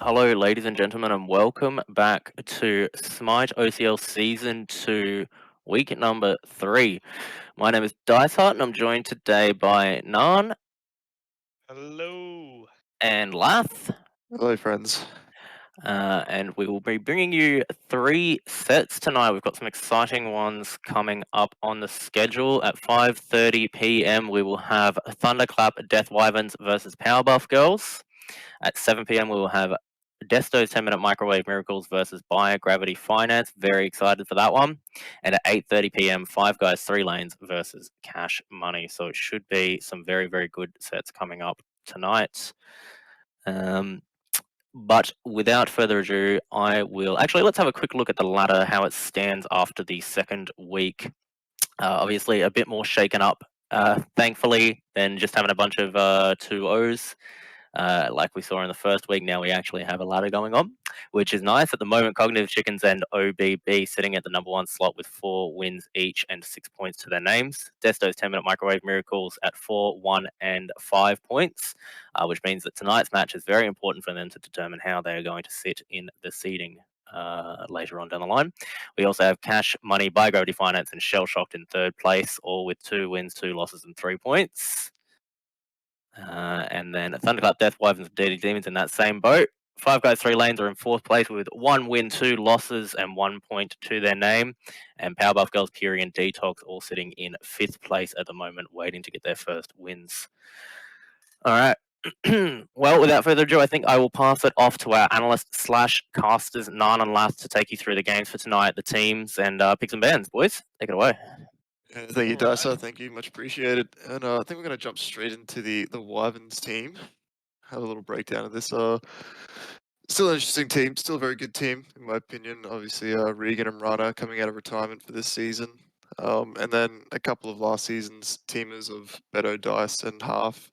Hello, ladies and gentlemen, and welcome back to Smite OCL Season 2, week number 3. My name is Diceheart, and I'm joined today by Nan Hello. and Lath. Hello, friends. And we will be bringing you 3 sets tonight. We've got some exciting ones coming up on the schedule. At 5:30 p.m., we will have Thunderclap Death Wyverns versus Powerbuff Girlz. At 7 p.m., we will have Desto's 10-minute microwave miracles versus Biogravity Finance. Very excited for that one. And at 8:30 p.m., Five Guys 3 Lanes versus Cash Money. So it should be some very, very good sets coming up tonight. But without further ado, I will actually let's have a quick look at the ladder, how it stands after the second week. Obviously, a bit more shaken up, thankfully, than just having a bunch of 2-0s. Like we saw in the first week, now we actually have a ladder going on, which is nice. At the moment, Cognitive Chickens and OBB sitting at the number 1 slot with 4 wins each and 6 points to their names. Desto's 10-minute microwave miracles at 4, 1, and 5 points, which means that tonight's match is very important for them to determine how they are going to sit in the seeding later on down the line. We also have Cash Money, Biogravity Finance, and Shell Shocked in third place, all with 2 wins, 2 losses, and 3 points. And then Thunderclap, Death, Wyverns, and Dirty Demons in that same boat. Five Guys, 3 Lanes are in 4th place with 1 win, 2 losses, and 1 point to their name. And Powerbuff Girlz, Curie, and Detox all sitting in 5th place at the moment, waiting to get their first wins. All right. Well, without further ado, I think I will pass it off to our analyst slash casters, Nan and Lath, to take you through the games for tonight, the teams, and picks and bands. Boys, take it away. Thank you, Alright. Dysa. Thank you, much appreciated. And I think we're going to jump straight into the Wyverns team. Have a little breakdown of this. Still an interesting team. Still a very good team, in my opinion. Obviously, Regan and Rana coming out of retirement for this season. And then a couple of last season's teamers of Beto, Dice, and Half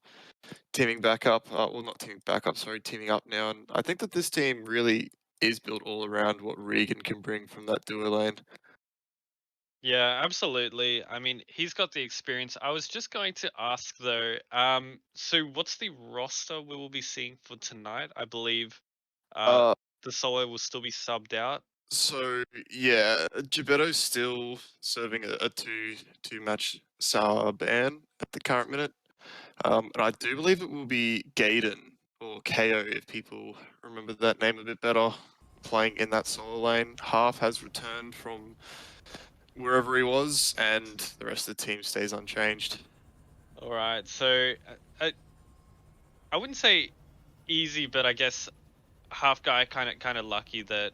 teaming back up. Well, not teaming back up, sorry, teaming up now. And I think that this team really is built all around what Regan can bring from that duo lane. Yeah, absolutely. I mean, he's got the experience. I was just going to ask though, so what's the roster we will be seeing for tonight? I believe Uh, the solo will still be subbed out. So yeah, Gebetto's still serving a two match sour ban at the current minute, and I do believe it will be Gaiden or KO if people remember that name a bit better, playing in that solo lane. Half has returned from wherever he was, and the rest of the team stays unchanged. All right, so I wouldn't say easy, but I guess half guy kind of lucky that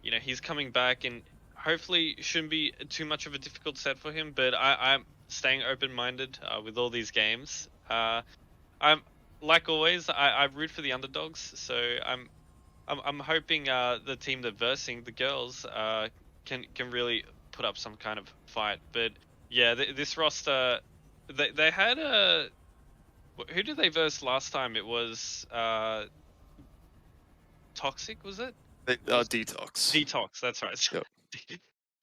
he's coming back and hopefully shouldn't be too much of a difficult set for him. But I'm staying open-minded with all these games. I'm like always. I root for the underdogs, so I'm hoping the team that versing the girls can really put up some kind of fight. But yeah, this roster, they had a who did they verse last time? It was Toxic, was it? Detox. Detox. That's right. Yep.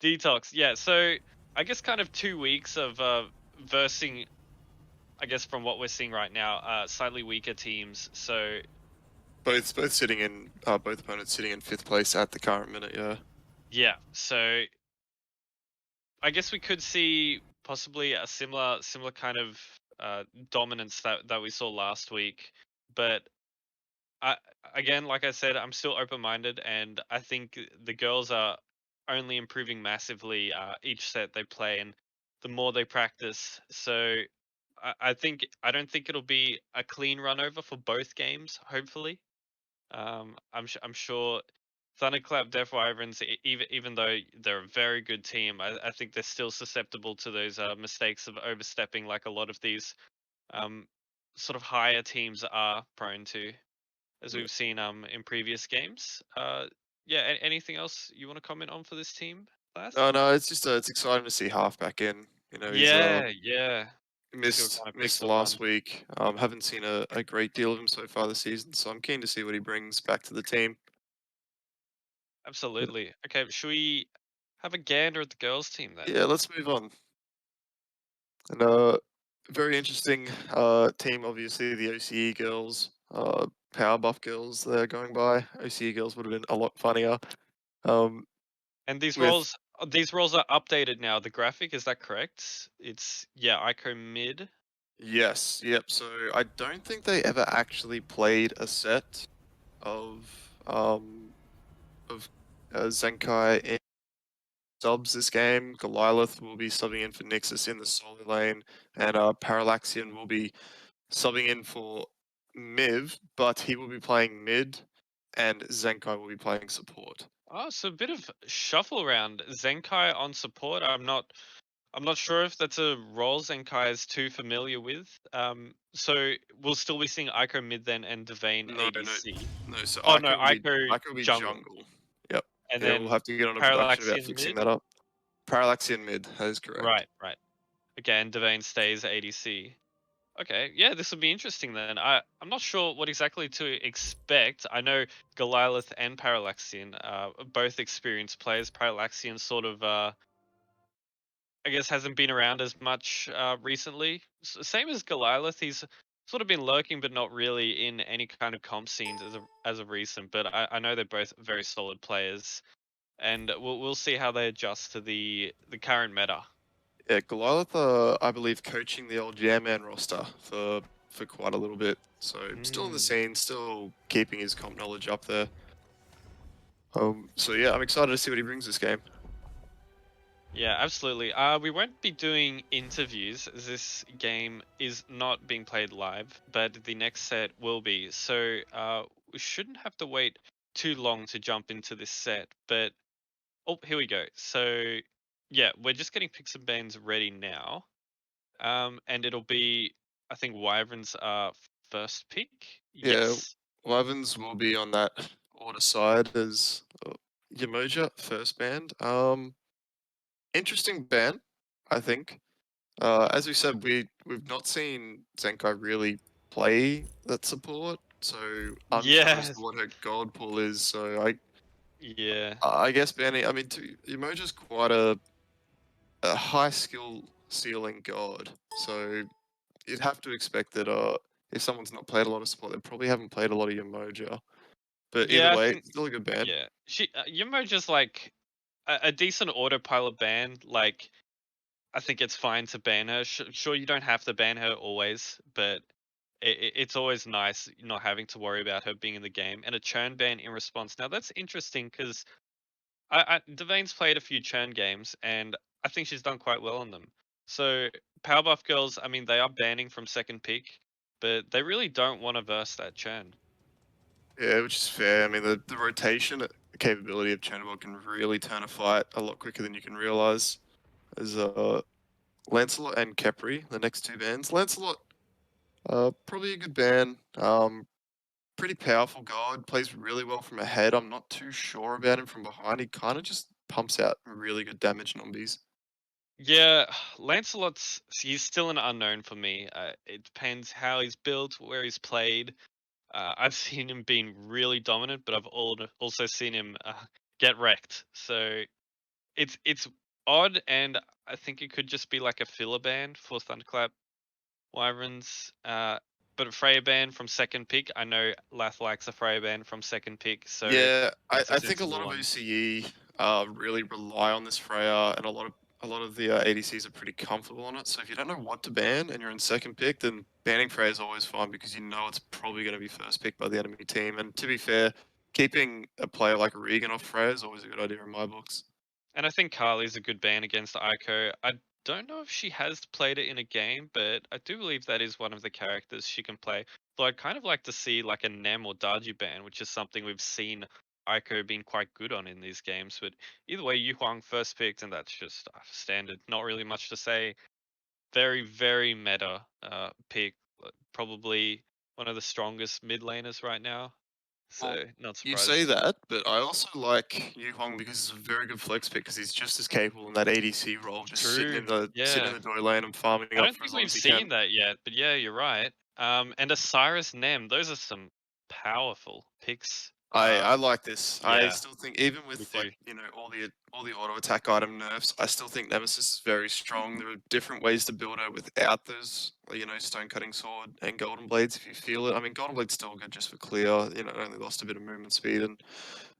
Detox. Yeah. So I guess kind of 2 weeks of versing. I guess from what we're seeing right now, slightly weaker teams. So Both sitting in both opponents sitting in 5th place at the current minute. Yeah. yeah. So I guess we could see possibly a similar kind of dominance that we saw last week, but I again, like I said, I'm still open-minded, and I think the girls are only improving massively each set they play, and the more they practice. So I don't think it'll be a clean run over for both games. Hopefully, I'm sure Thunderclap, Death Wyverns, even though they're a very good team, I think they're still susceptible to those mistakes of overstepping, like a lot of these um, sort of higher teams are prone to, as we've seen in previous games. Yeah. Anything else you want to comment on for this team, Laz? No, it's just it's exciting to see Half back in. You know, he's Yeah. Still missed trying to pick missed someone. last week. Haven't seen a great deal of him so far this season, so I'm keen to see what he brings back to the team. But Absolutely. Okay, should we have a gander at the girls team then? yeah, let's move on. And very interesting team, obviously the OCE girls. Powerbuff Girlz they're going by. OCE Girls would have been a lot funnier. Um, And with these roles are updated now. The graphic, is that correct? It's Ico mid. yes, yep. So I don't think they ever actually played a set of um of Zenkai in subs this game. Golylith will be subbing in for Nixus in the solo lane, and Parallaxian will be subbing in for Miv, but he will be playing mid, and Zenkai will be playing support. Oh, so a bit of shuffle around. Zenkai on support. I'm not sure if that's a role Zenkai is too familiar with. So we'll still be seeing Ico mid then and Devane No, no, ADC. no. So Oh no, Ico will be jungle. jungle. Yep. And Yeah, we'll then have to get on a production about Parallaxian fixing mid. that up. Parallaxian mid, that is correct. Right. Again, Devane stays ADC. Okay, yeah, this will be interesting then. I'm not sure what exactly to expect. I know Golylith and Parallaxian are both experienced players. Parallaxian sort of I guess hasn't been around as much recently. Same as Golylith, he's sort of been lurking, but not really in any kind of comp scenes as of recent. But I know they're both very solid players, and we'll see how they adjust to the current meta. Yeah, Golylith, I believe, coaching the old Jamman roster for quite a little bit. So still in the Mm. scene, still keeping his comp knowledge up there. So yeah, I'm excited to see what he brings this game. Yeah, absolutely. We won't be doing interviews as this game is not being played live, but the next set will be. So we shouldn't have to wait too long to jump into this set. But oh, here we go. So yeah, we're just getting picks and bans ready now. And it'll be, I think, Wyverns first pick. Yeah, Yes. Wyverns will be on that order side as Yamoja first band. Interesting band, I think. As we said, we've not seen Zenkai really play that support, so unsure as Yeah. to what her gold pool is. So I Yeah. I guess banning. I mean, Yamoja's quite a high skill ceiling god, so you'd have to expect that if someone's not played a lot of support, they probably haven't played a lot of Yamoja. But either Yeah, I way, think. still a good band. Yeah, Yumoja's like a decent autopilot ban. Like, I think it's fine to ban her. Sure, you don't have to ban her always, but it's always nice not having to worry about her being in the game. And a churn ban in response. Now that's interesting because Devane's played a few churn games, and I think she's done quite well on them. So Powerbuff Girls, I mean, they are banning from second pick, but they really don't want to verse that churn. Yeah, which is fair. I mean, the rotation capability of Chernobyl can really turn a fight a lot quicker than you can realize. As Lancelot and Kepri, the next two bands. Lancelot, probably a good band. Pretty powerful god. Plays really well from ahead. I'm not too sure about him from behind. He kind of just pumps out really good damage numbies. Yeah, he's still an unknown for me. It depends how he's built, where he's played. I've seen him being really dominant, but I've also seen him get wrecked. So it's odd, and I think it could just be like a filler ban for Thunderclap Wyverns. But a Freya ban from second pick. I know Lath likes a Freya ban from second pick, so Yeah, it's a I think a sensible lot of one. OCE really rely on this Freya, and a lot of the ADCs are pretty comfortable on it. So if you don't know what to ban and you're in second pick, then banning Freya is always fine because you know it's probably going to be first pick by the enemy team. And to be fair, keeping a player like Regan off Freya is always a good idea in my books. And I think Carly's a good ban against Aiko. I don't know if she has played it in a game, but I do believe that is one of the characters she can play. Though I'd kind of like to see like a Nem or Daji ban, which is something we've seen Aiko being quite good on in these games. But either way, Yu Huang first picked, and that's just standard. Not really much to say. Very, very meta pick. Probably one of the strongest mid laners right now. Well, So not you say surprised. that, but I also like Yu Hong because he's a very good flex pick because he's just as capable in that ADC role, just True. sitting Yeah. in the doy lane and farming I up don't for as think long we've as he seen can. that yet, but yeah, you're right. And Osiris Nem, those are some powerful picks. I like this. I Yeah, still think even me with too. like all the auto attack item nerfs, I still think Nemesis is very strong. There are different ways to build her without those, stone cutting sword and golden blades if you feel it. I mean, golden blade's still good just for clear. It only lost a bit of movement speed, and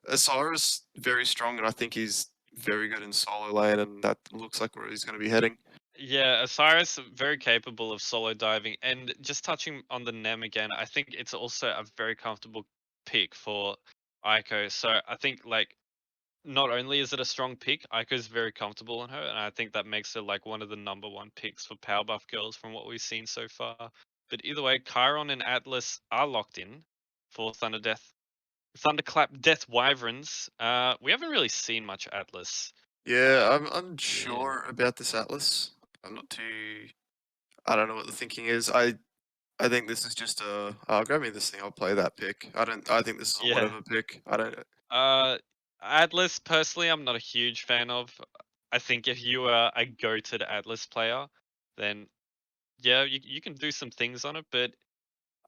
Osiris very strong, and I think he's very good in solo lane, and that looks like where he's going to be heading. Yeah, Osiris very capable of solo diving, and just touching on the Nem again, I think it's also a very comfortable pick for Aiko. So I think like not only is it a strong pick, Aiko's very comfortable on her, and I think that makes her like one of the #1 picks for Powerbuff Girlz from what we've seen so far. But either way, Chiron and Atlas are locked in for Thunderclap Death Wyverns. We haven't really seen much Atlas. Yeah, Uh, I'm unsure about this Atlas. I'm not too. I don't know what the thinking is. I think this is just a. Grab me this thing. I'll play that pick. I don't. I think this is a yeah. whatever pick. I don't. Uh, Atlas personally, I'm not a huge fan of. I think if you are a goated Atlas player, then yeah, you can do some things on it. But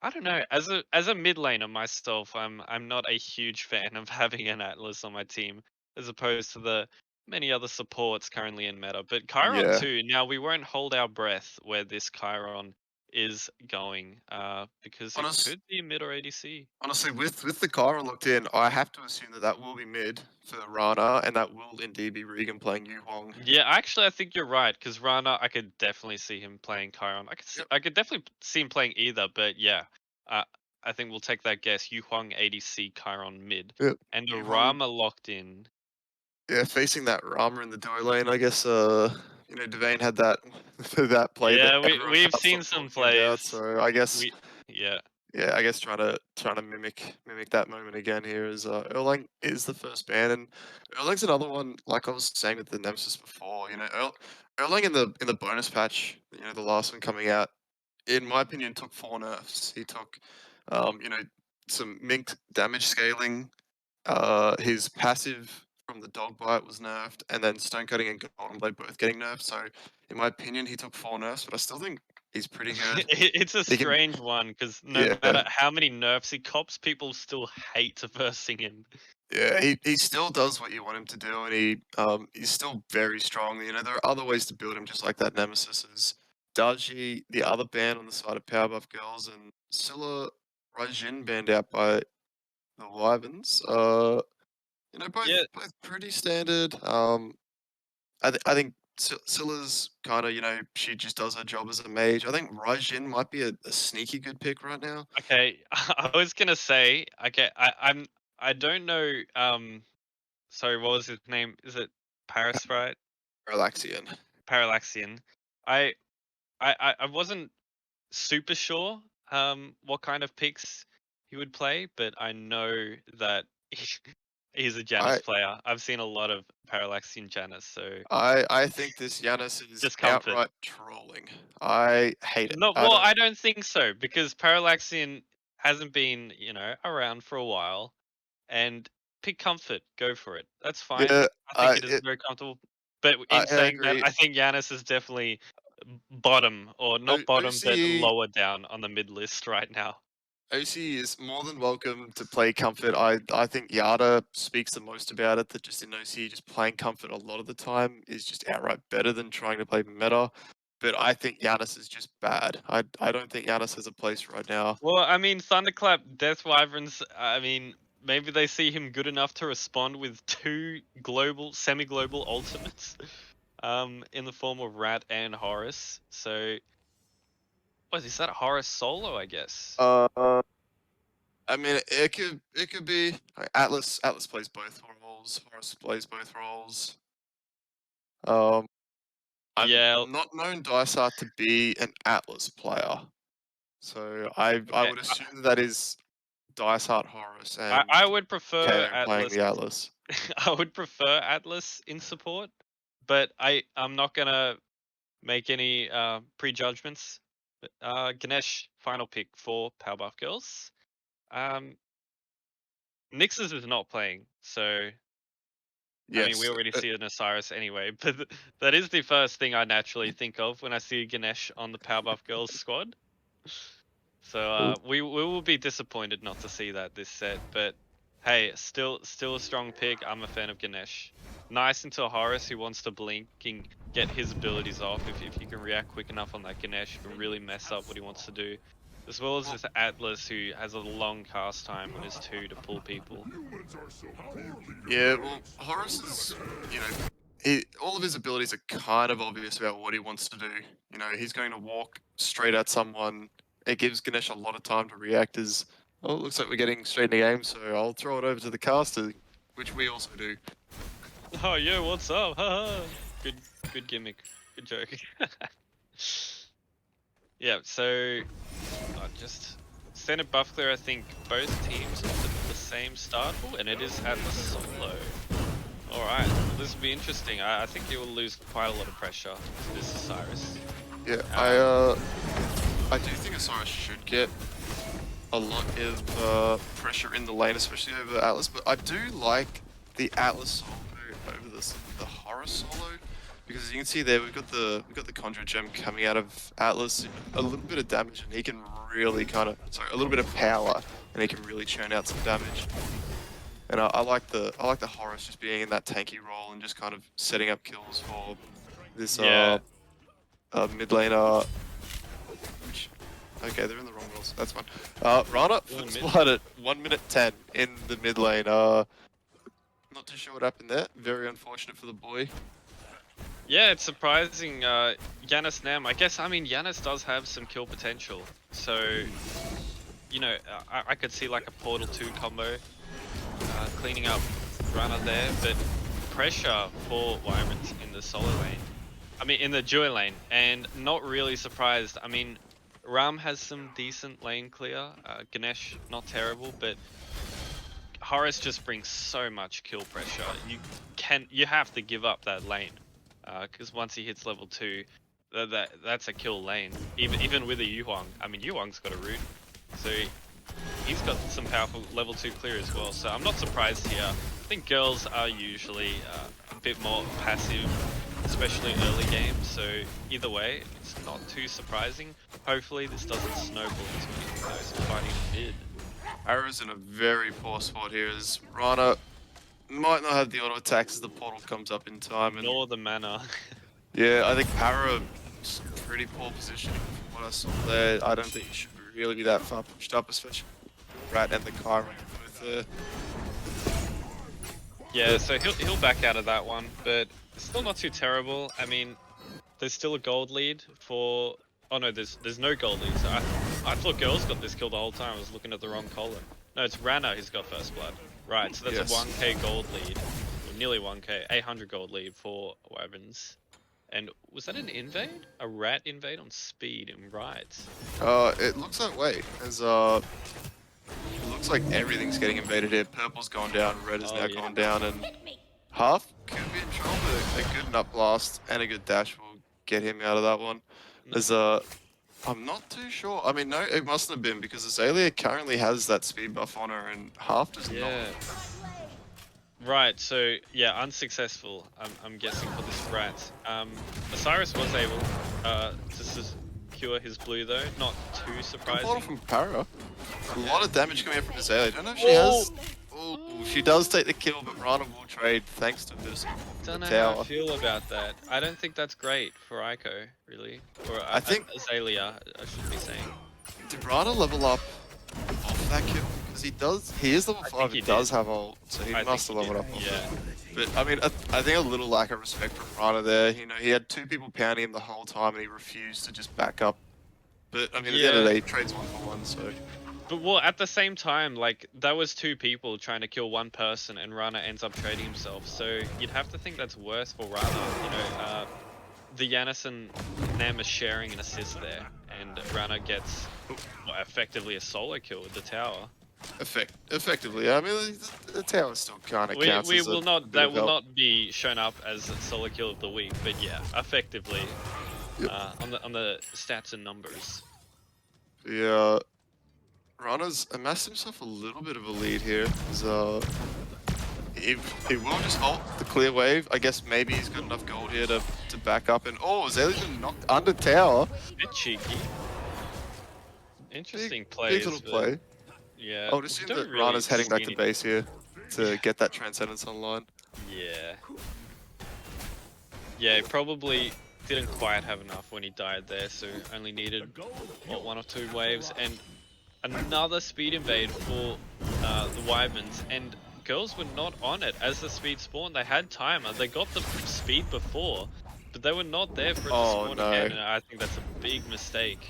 I don't know. As a mid laner myself, I'm not a huge fan of having an Atlas on my team as opposed to the many other supports currently in meta. But Chiron Yeah. too. Now we won't hold our breath where this Chiron is going, because it Honest, could be mid or ADC. honestly, with the Kyra locked in, I have to assume that that will be mid for Rana, and that will indeed be Regan playing Yu Huang. Yeah, actually, I think you're right because Rana, I could definitely see him playing Chiron. Yep. I could definitely see him playing either, but yeah, uh, I think we'll take that guess. Yu Huang ADC Chiron mid Yep. and a Yu Huang. Rama locked in. Yeah, facing that Rama in the duo lane, I guess. Devane had that that play that Yeah, everyone we've can't seen stop some talking about. plays. So I guess, We yeah yeah, I guess trying to mimic that moment again here is Erlang is the first ban, and Erlang's another one. Like I was saying with the Nemesis before, Erlang in the bonus patch, the last one coming out, in my opinion, took 4 nerfs. He took, um, you know, some minked damage scaling. His passive from the dog bite was nerfed, and then stone cutting and golden blade both getting nerfed. So, in my opinion, he took 4 nerfs, but I still think he's pretty good. it's a He can, strange one because no yeah, matter how many nerfs he cops, people still hate versing him. yeah. He still does what you want him to do, and he's still very strong. There are other ways to build him, just like that Nemesis is. Daji, the other band on the side of Powerbuff Girlz, and Scylla Rajin banned out by the Wyverns. Yeah, Both pretty standard. I think Scylla's kind of, she just does her job as a mage. I think Rajin might be a sneaky good pick right now. okay. I was gonna say, okay, I don't know. Sorry, what was his name? Is it Paris, right? Relaxian. Parallaxian. I I wasn't super sure what kind of picks he would play, but I know that he's a Janus I player. I've seen a lot of Parallaxian Janus, so I think this Yanis is just comfort. outright trolling. I hate it. No, I well, don't. I don't think so because Parallaxian hasn't been, around for a while, and pick comfort, go for it. That's fine. Yeah, I think it is very comfortable. But I in saying that, agree. I think Yanis is definitely bottom, or not bottom, but OCE lower down on the mid list right now. OC is more than welcome to play comfort. I think Yada speaks the most about it. That just in OC, just playing comfort a lot of the time is just outright better than trying to play meta. But I think Giannis is just bad. I don't think Giannis has a place right now. Well, I mean, Thunderclap, Death Wyverns, I mean, maybe they see him good enough to respond with 2 semi-global ultimates, in the form of Rat and Horus. So, what is that? A Horus solo, I guess. I mean, it could be Atlas plays both roles. Horus plays both roles. Um, I'm Yeah. not known Dysart to be an Atlas player, so I Okay. would assume that is Dysart Horus I, and I would prefer KO playing Atlas. the Atlas. I would prefer Atlas in support, but I'm not gonna make any prejudgments. But, Ganesh, final pick for Powerbuff Girls. Um, Nix's is not playing, so I mean we Yes, already see an Osiris anyway. But that is the first thing I naturally think of when I see Ganesh on the Powerbuff Girls squad. So we will be disappointed not to see that this set, but Hey, still a strong pick. I'm a fan of Ganesh. Nice into Horus who wants to blink and get his abilities off. If you can react quick enough on that Ganesh, you can really mess up what he wants to do. As well as this Atlas who has a long cast time on his 2 to pull people. Yeah, well, Horus is, you know, all of his abilities are kind of obvious about what he wants to do. You know, he's going to walk straight at someone. It gives Ganesh a lot of time to react as, oh, it looks like we're getting straight into game, so I'll throw it over to the caster, which we also do. Oh, yo, what's up? Haha. Good gimmick. Good joke. Yeah, so just standard buff clear. I think both teams offered the same start, and it is at the solo. All right, well, this will be interesting. I think he will lose quite a lot of pressure to this Osiris. Yeah, I do think Osiris should get a lot of pressure in the lane, especially over Atlas. But I do like the Atlas solo over the Horus solo, because as you can see there, we've got the Conjure Gem coming out of Atlas, a little bit of damage, and he can really a little bit of power, and he can really churn out some damage. And I like the Horus just being in that tanky role and just kind of setting up kills for this mid laner. Which, okay, they're in the wrong roles. That's fine. Rana flips blood at 1 minute 10 in the mid lane. Not too sure what happened there. Very unfortunate for the boy. Yeah, it's surprising. Yanis Nam. I mean, Yanis does have some kill potential. So, you know, I could see like a Portal 2 combo. Cleaning up Rana there, but pressure for Wyverns in the solo lane. I mean, in the duo lane, and not really surprised. I mean, Ram has some decent lane clear. Ganesh, not terrible, but Horus just brings so much kill pressure. You have to give up that lane, because once he hits level 2, that's a kill lane. Even with a Yuhuang. I mean, Yuhuang's got a root, so he's got some powerful level 2 clear as well, so I'm not surprised here. I think girls are usually a bit more passive, especially early game, so either way, it's not too surprising. Hopefully this doesn't snowball into those fighting mid. Arrow's in a very poor spot here as Rana might not have the auto attacks as the portal comes up in time. Nor the mana. Yeah, I think Para's pretty poor positioning from what I saw there. I don't think he should really be that far pushed up, especially Rat and the Kyron both there. Yeah, so he'll back out of that one, but still not too terrible. I mean, there's still a gold lead for... Oh no, there's no gold lead. So I thought Girls got this kill the whole time. I was looking at the wrong column. No, it's Rana who's got first blood. Right, so that's a 1k gold lead. Or nearly 1k, 800 gold lead for Wyverns. And was that an invade? A rat invade on speed and rights? It looks that way, as it looks like everything's getting invaded here. Purple's gone down, red is now gone down, and half could be in trouble. A good nut blast and a good dash will get him out of that one. As I'm not too sure. I mean, no, it mustn't have been, because Azalea currently has that speed buff on her, and half does not. Right, so yeah, unsuccessful, I'm guessing, for this rat. Osiris was able to secure his blue though, not too surprising. Good from Para. A lot of damage coming out from Azalea. I don't know if she has... Oh, she does take the kill, but Rana will trade thanks to this. Don't know how I feel about that. I don't think that's great for Aiko, really. Or I think Azalea, I should be saying. Did Rana level up off that kill? Because he is level 5, he does have ult, so he must have leveled up off it. But I mean, I think a little lack of respect from Rana there. You know, he had 2 people pounding him the whole time and he refused to just back up. But I mean, at the end of the day, he trades 1-for-1, so... But well, at the same time, like, that was 2 people trying to kill 1 person and Rana ends up trading himself. So you'd have to think that's worse for Rana. You know, the Yanis and Nam are sharing an assist there, and Rana gets effectively a solo kill with the tower. Effectively, I mean, the tower still kind of counts. That will not be shown up as a solo kill of the week, but yeah, effectively, on the stats and numbers. Yeah, Rana's amassed himself a little bit of a lead here. He will just ult the clear wave. I guess maybe he's got enough gold here to back up, and Azalea's been knocked under tower. Bit cheeky. Interesting play. Big little play. Yeah. I would assume don't that really Rana's heading back see to any- base here to get that Transcendence online. Yeah. Yeah, he probably didn't quite have enough when he died there, so only needed, what, 1 or 2 waves. And another speed invade for the Wyverns, and Girlz were not on it as the speed spawned. They had timer, they got the speed before, but they were not there for it to Oh, spawn no. again, and I think that's a big mistake.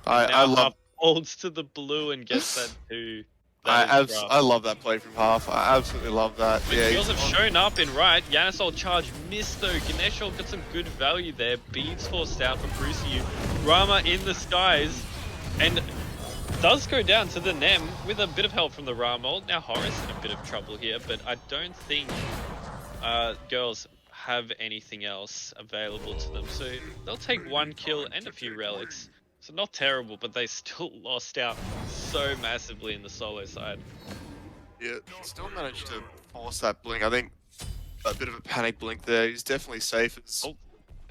I Now love Huff holds to the blue and gets that 2. That is rough. I love that play from Half. I absolutely love that. But Yeah, Girlz he's have on- shown up in right. Yannisol charge missed though. Ganeshol got some good value there. Beads forced out from Brucey. Rama in the skies. And does go down to the Nem with a bit of help from the Rama. Now Horace in a bit of trouble here, but I don't think Girlz have anything else available to them. So they'll take 1 kill and a few relics. So not terrible, but they still lost out so massively in the solo side. Yeah, still managed to force that blink. I think a bit of a panic blink there. He's definitely safe as Oh,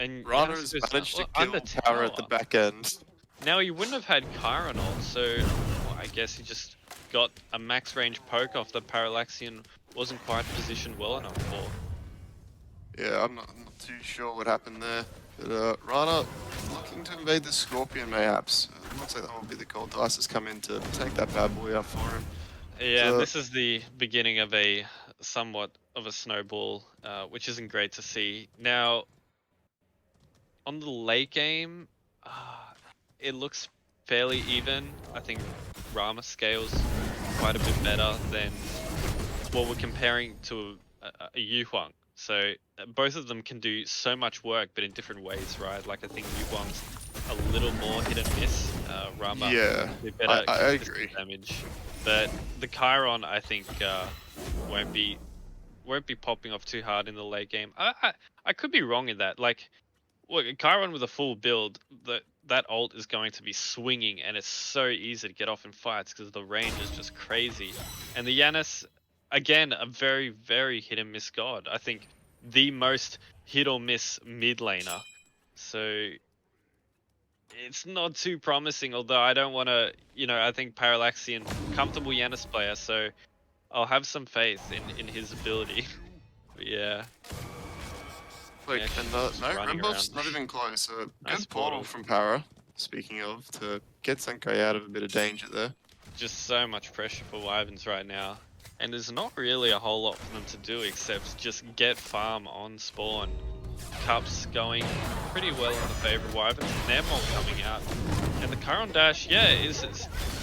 and Rana Giannis has goes managed to up- kill under Power at the tower. back end. Now he wouldn't have had Chiron ult, so well, I guess he just got a max range poke off that Parallaxian wasn't quite positioned well enough for. Yeah, I'm not too sure what happened there. But Rana looking to invade the Scorpion mayhaps. Looks like that will be the gold dice has come in to take that bad boy out for him. Yeah, So- this is the beginning of a somewhat of a snowball, which isn't great to see. Now, on the late game, it looks fairly even. I think Rama scales quite a bit better than what we're comparing to a Yuhuang. So both of them can do so much work, but in different ways, right? Like I think Yuhuang's a little more hit and miss. Rama, Yeah, a bit better I consistent agree. damage. But the Chiron, I think, won't be popping off too hard in the late game. I could be wrong in that. Like, look, Chiron with a full build, that ult is going to be swinging, and it's so easy to get off in fights because the range is just crazy. And the Yanis, again, a very, very hit and miss god. I think the most hit or miss mid laner. So it's not too promising, although I don't want to, I think Parallaxian, comfortable Yanis player, so I'll have some faith in his ability. But yeah. Like, Yeah, and just no, running Rembuff's around. not even close. A Nice good portal portal. from Para, speaking of, to get Senkai out of a bit of danger there. Just so much pressure for Wyverns right now. And there's not really a whole lot for them to do except just get farm on spawn. Cups going pretty well in the favor of Wyverns. Nemol coming out. And the Chiron dash, yeah, is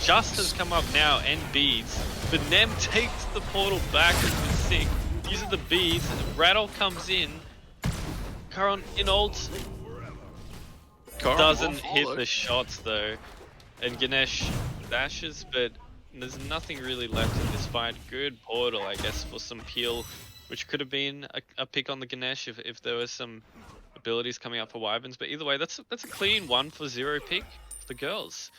just has come up now and beads. But Nem takes the portal back, which is sick. Uses the beads, Rattle comes in. Chiron in ult. Chiron Doesn't will hit follow. the shots though. And Ganesh dashes, but there's nothing really left in this fight. Good portal, I guess, for some peel, which could have been a pick on the Ganesh if there was some abilities coming up for Wyverns. But either way, that's a clean 1-for-0 pick for the girls.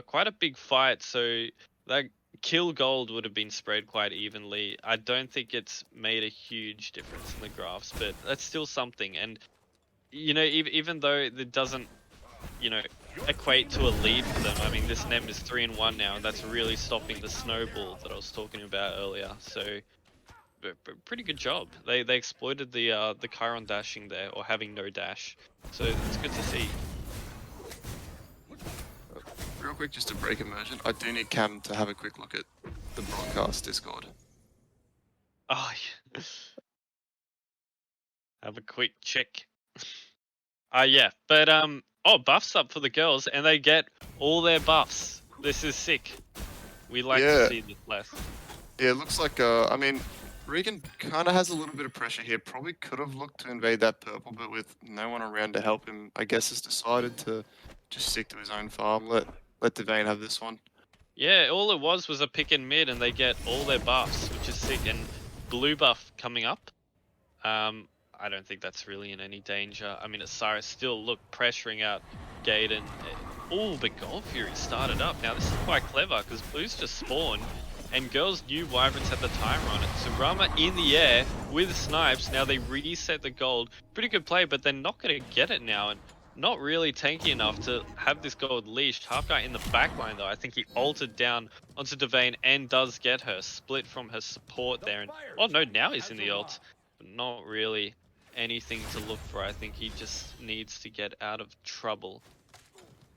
Quite a big fight, so that kill gold would have been spread quite evenly. I don't think it's made a huge difference in the graphs, but that's still something. And even though it doesn't, equate to a lead for them. I mean, this Nem is 3-1 now, and that's really stopping the snowball that I was talking about earlier. So, pretty good job. They exploited the Chiron dashing there, or having no dash. So it's good to see. Real quick, just to break immersion, I do need Cam to have a quick look at the broadcast Discord. Oh, yeah. Have a quick check. Yeah, but buffs up for the girls, and they get all their buffs. This is sick. We like Yeah. to see this less. Yeah, it looks like, I mean, Regan kind of has a little bit of pressure here. Probably could have looked to invade that purple, but with no one around to help him, I guess has decided to just stick to his own farm. Let Devane have this one. Yeah, all it was a pick in mid, and they get all their buffs, which is sick. And blue buff coming up. I don't think that's really in any danger. I mean, Osiris still pressuring out Gaiden. Oh, but Gold Fury started up. Now this is quite clever because blue's just spawned, and girls knew Wyverns had the timer on it. So Rama in the air with snipes. Now they reset the gold. Pretty good play, but they're not going to get it now. And not really tanky enough to have this gold leashed. Half guy in the back line though. I think he altered down onto Devane and does get her split from her support there. And oh no, now he's in the ult. But not really anything to look for. I think he just needs to get out of trouble.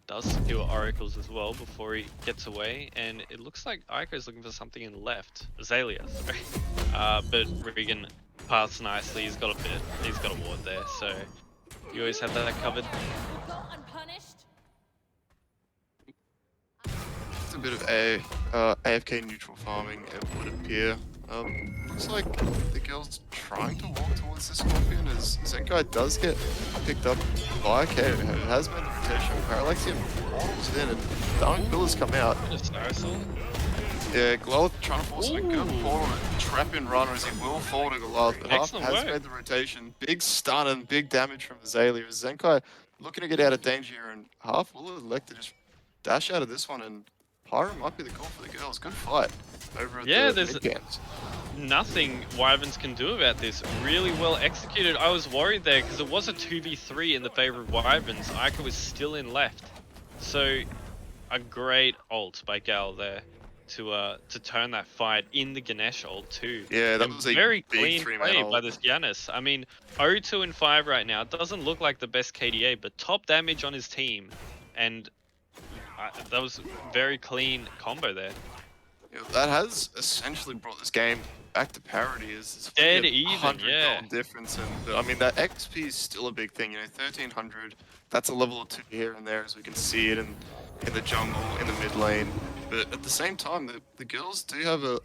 Does secure oracles as well before he gets away, and it looks like Ico is looking for something in left. Azalea, sorry. But Regan passed nicely. He's got a ward there, so you always have that covered. It's a bit of AFK neutral farming, it would appear. Looks like the girl's trying to walk towards the Scorpion as Zenkai does get picked up by K. It has made the rotation. Parallaxian portals in and Dark Pillars come out. Yeah, Goliath trying to force a good portal and trap in runner as he will fall to Goliath, but Half has made the rotation. Big stun and big damage from Azalea as Zenkai looking to get out of danger here, and Half will elect to just dash out of this one, and Pyro might be the call for the girls. Good fight over at the mid games. Nothing Wyverns can do about this. Really well executed. I was worried there because it was a 2v3 in the favor of Wyverns. Ica was still in left. So a great ult by Gal there to turn that fight in the Ganesh ult too. Yeah, that was a very big clean play by this Giannis. I mean, 0-2 and 5 right now. It doesn't look like the best KDA, but top damage on his team, and that was very clean combo there. Yeah, that has essentially brought this game back to parity. Is dead even, yeah. Difference, and I mean that XP is still a big thing. You know, 1300. That's a level or two here and there, as we can see it in the jungle, in the mid lane. But at the same time, the girls do have a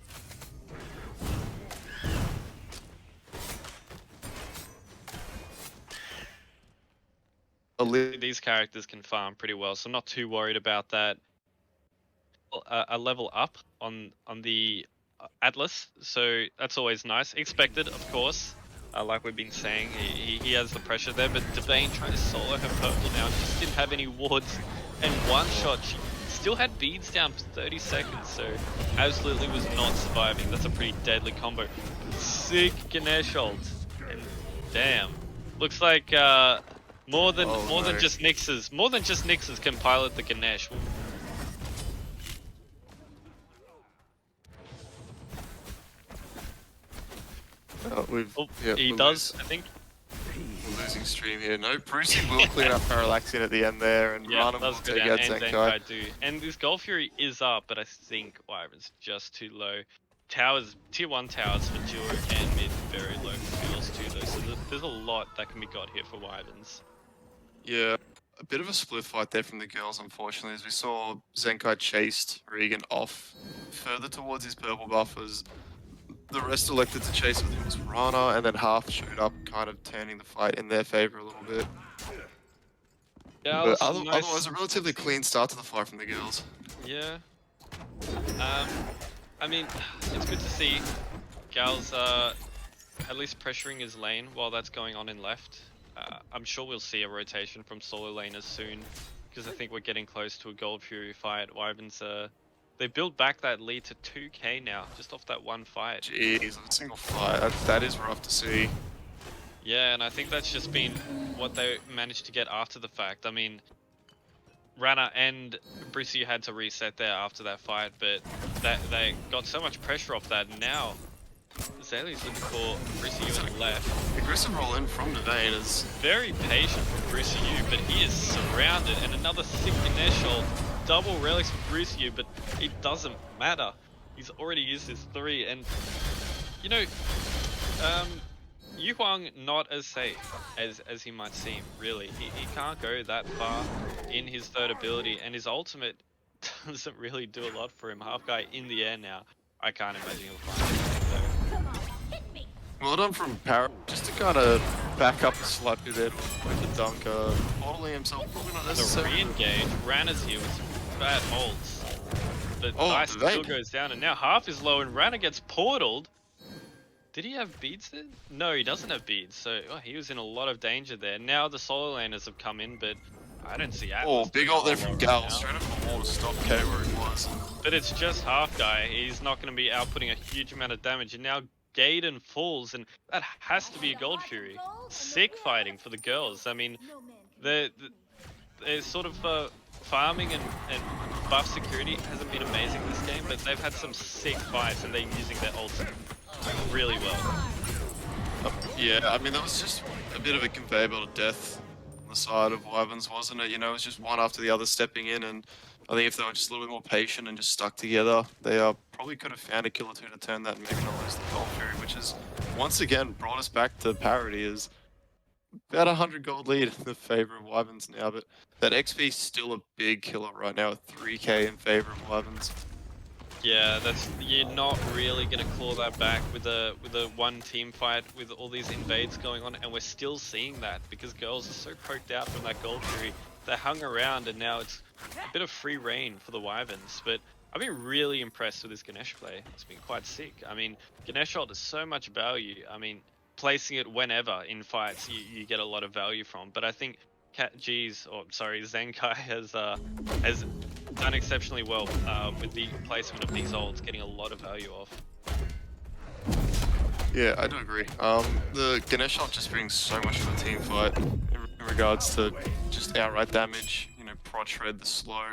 these characters can farm pretty well, so I'm not too worried about that. A level up on the Atlas, so that's always nice. Expected, of course. Like we've been saying, he has the pressure there, but Devane trying to solo her purple now, just didn't have any wards, and one shot, she still had beads down for 30 seconds, so absolutely was not surviving. That's a pretty deadly combo. Sick Ganesh ult, and damn, looks like more than just Nixes can pilot the Ganesh. He does, I think. We're losing stream here. No, Brucey will clean up Parallaxian at the end there, and Rana will take out Zenkai. And this Gold Fury is up, but I think Wyvern's just too low. Towers, tier 1 towers for duo and mid, very low for fields too though, so there's a lot that can be got here for Wyverns. Yeah, a bit of a split fight there from the girls, unfortunately, as we saw Zenkai chased Regan off further towards his purple buff as the rest elected to chase with him was Rana, and then Half showed up, kind of turning the fight in their favor a little bit. Yeah, but otherwise, a relatively clean start to the fight from the girls. Yeah. I mean, it's good to see Gal's at least pressuring his lane while that's going on in left. I'm sure we'll see a rotation from solo laners soon, because I think we're getting close to a Gold Fury fight. Wyverns they built back that lead to 2k now, just off that one fight. Jeez, a single fight, that is rough to see. Yeah, and I think that's just been what they managed to get after the fact. I mean, Rana and Brissy had to reset there after that fight, but they got so much pressure off that, and now Zaylee's looking for Brissy on the left. Aggressive roll in from Devane is very patient for Brissy, but he is surrounded, and another sick initial. Double relics for Brissy, but it doesn't matter. He's already used his 3, and you know, Yu Huang not as safe as he might seem, really. He can't go that far in his third ability, and his ultimate doesn't really do a lot for him. Half guy in the air now. I can't imagine he'll find anything though. Well done from Parrot, just to kind of back up slightly there with the dunker. Portaling himself, probably not necessary. The re-engage, Rana's here with some bad ults. But Dice still goes down, and now Half is low, and Rana gets portaled. Did he have beads then? No, he doesn't have beads, so he was in a lot of danger there. Now the solo laners have come in, but I don't see Atlas. Oh, big ult there from Gal, straight up the wall to stop K where he was. But it's just Half guy, he's not going to be outputting a huge amount of damage, and now Gaiden falls, and that has to be a Gold Fury. Sick fighting for the girls. I mean, it's sort of farming and buff security hasn't been amazing this game, but they've had some sick fights and they're using their ults really well. Yeah, I mean, that was just a bit of a conveyor belt of death on the side of Wyverns, wasn't it? You know, it was just one after the other stepping in, and I think if they were just a little bit more patient and just stuck together, they probably could have found a kill or two to turn that and maybe not lose the gold fury, which is once again brought us back to parity. Is about 100 gold lead in the favor of Wyverns now, but that XP is still a big killer right now at 3k in favor of Wyverns. Yeah, you're not really gonna claw that back with a one team fight with all these invades going on, and we're still seeing that because Girlz are so poked out from that gold fury. They hung around, and now it's a bit of free reign for the Wyverns. But I've been really impressed with this Ganesh play. It's been quite sick. I mean, Ganesh ult is so much value. I mean, placing it whenever in fights, you get a lot of value from. But I think Zenkai has done exceptionally well with the placement of these ults, getting a lot of value off. Yeah, I do agree. The Ganesh ult just brings so much to a team fight in regards to just outright damage, you know, prod shred, the slow,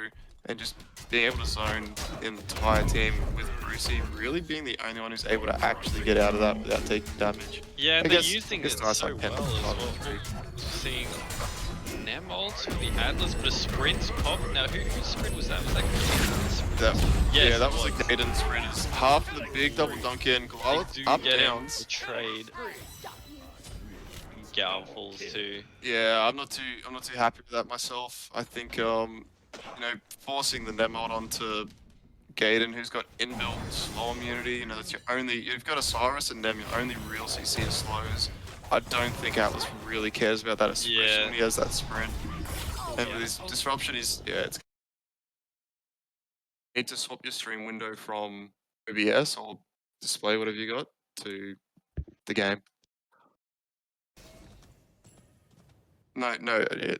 and just being able to zone the entire team with Brucey really being the only one who's able to actually get out of that without taking damage. Yeah, they're using it nice, so like, well as well. Seeing Nem ults for the Atlas, but a sprint pop. Now, whose sprint was that? Was that yeah, that was like Gaden's sprinters. Half of the big double dunk in, up downs. Trade. Gal falls too. Yeah, I'm not too happy with that myself. I think you know, forcing the Nem ult onto Gaden, who's got inbuilt slow immunity, you know, that's you've got Osiris and Nem, your only real CC is slows. I don't think Atlas really cares about that, especially when he has that sprint. And with his disruption, it's you need to swap your stream window from OBS or display, whatever you got, to the game. No,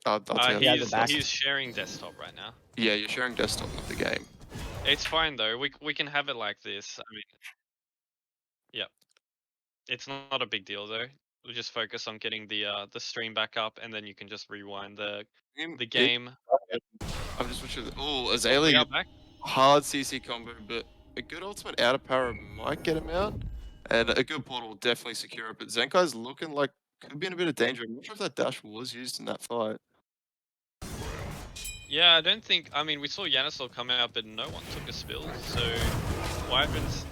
I'll tell you. He's sharing desktop right now. Yeah, you're sharing desktop, not the game. It's fine though. We can have it like this. I mean, yeah, it's not a big deal though. We'll just focus on getting the stream back up, and then you can just rewind the game. I'm just watching. Oh, Azalea, hard CC combo, but a good ultimate out of power might get him out, and a good portal will definitely secure it. But Zenkai's looking like could be in a bit of danger. I'm not sure if that dash was used in that fight. Yeah, I don't think. I mean, we saw Yanisol come out, but no one took a spill. So Wyverns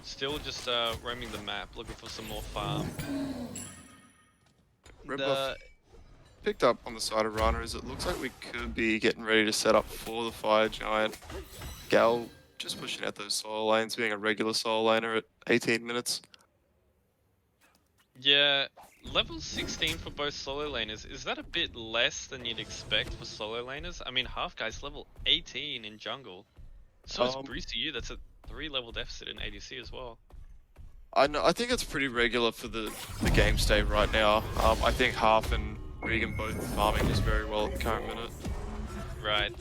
still just roaming the map, looking for some more farm. Picked up on the side of runners. It looks like we could be getting ready to set up for the Fire Giant. Gal just pushing out those solo lanes, being a regular solo laner at 18 minutes. Yeah, level 16 for both solo laners. Is that a bit less than you'd expect for solo laners? I mean, Half Guy's level 18 in jungle. So is Brucey U. That's a 3-level deficit in ADC as well. I think it's pretty regular for the game state right now. I think Half and Regan both farming just very well at the current minute. Right.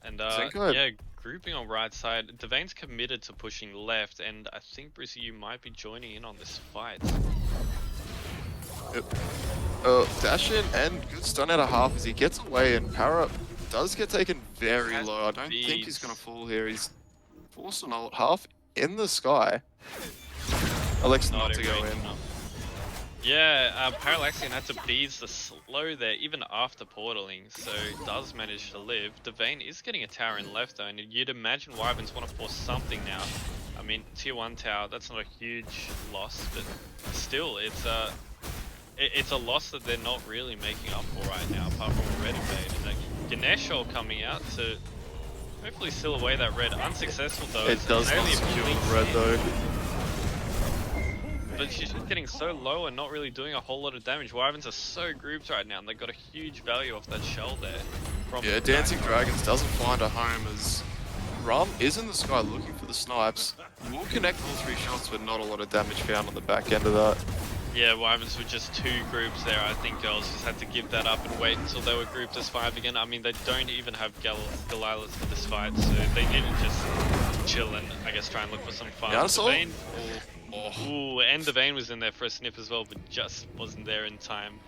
And yeah, grouping on right side. Devane's committed to pushing left, and I think Brucey U might be joining in on this fight. Yep. Dash in and good stun out of Half as he gets away, and Para does get taken very low. I don't think he's going to fall here. He's forced an ult. Half in the sky. Alexa not to go in. Yeah, Parallaxian had to bees the slow there even after portaling, so does manage to live. Devane is getting a tower in left though, and you'd imagine Wyverns want to force something now. I mean, tier 1 tower, that's not a huge loss, but still, it's a loss that they're not really making up for right now, apart from a red invade. And Ganesh ult coming out to hopefully seal away that red. Unsuccessful though. It does not secure the red though. But she's just getting so low and not really doing a whole lot of damage. Wyverns are so grouped right now, and they got a huge value off that shell there. Yeah, Dancing Dragons doesn't find a home as Rum is in the sky looking for the snipes. Will connect all 3 shots, but not a lot of damage found on the back end of that. Yeah, Wyverns were just 2 groups there. I think Girlz just had to give that up and wait until they were grouped as 5 again. I mean, they don't even have Galilas for this fight, so they need to just chill and, I guess, try and look for some fun. Ooh, and Devane was in there for a sniff as well, but just wasn't there in time.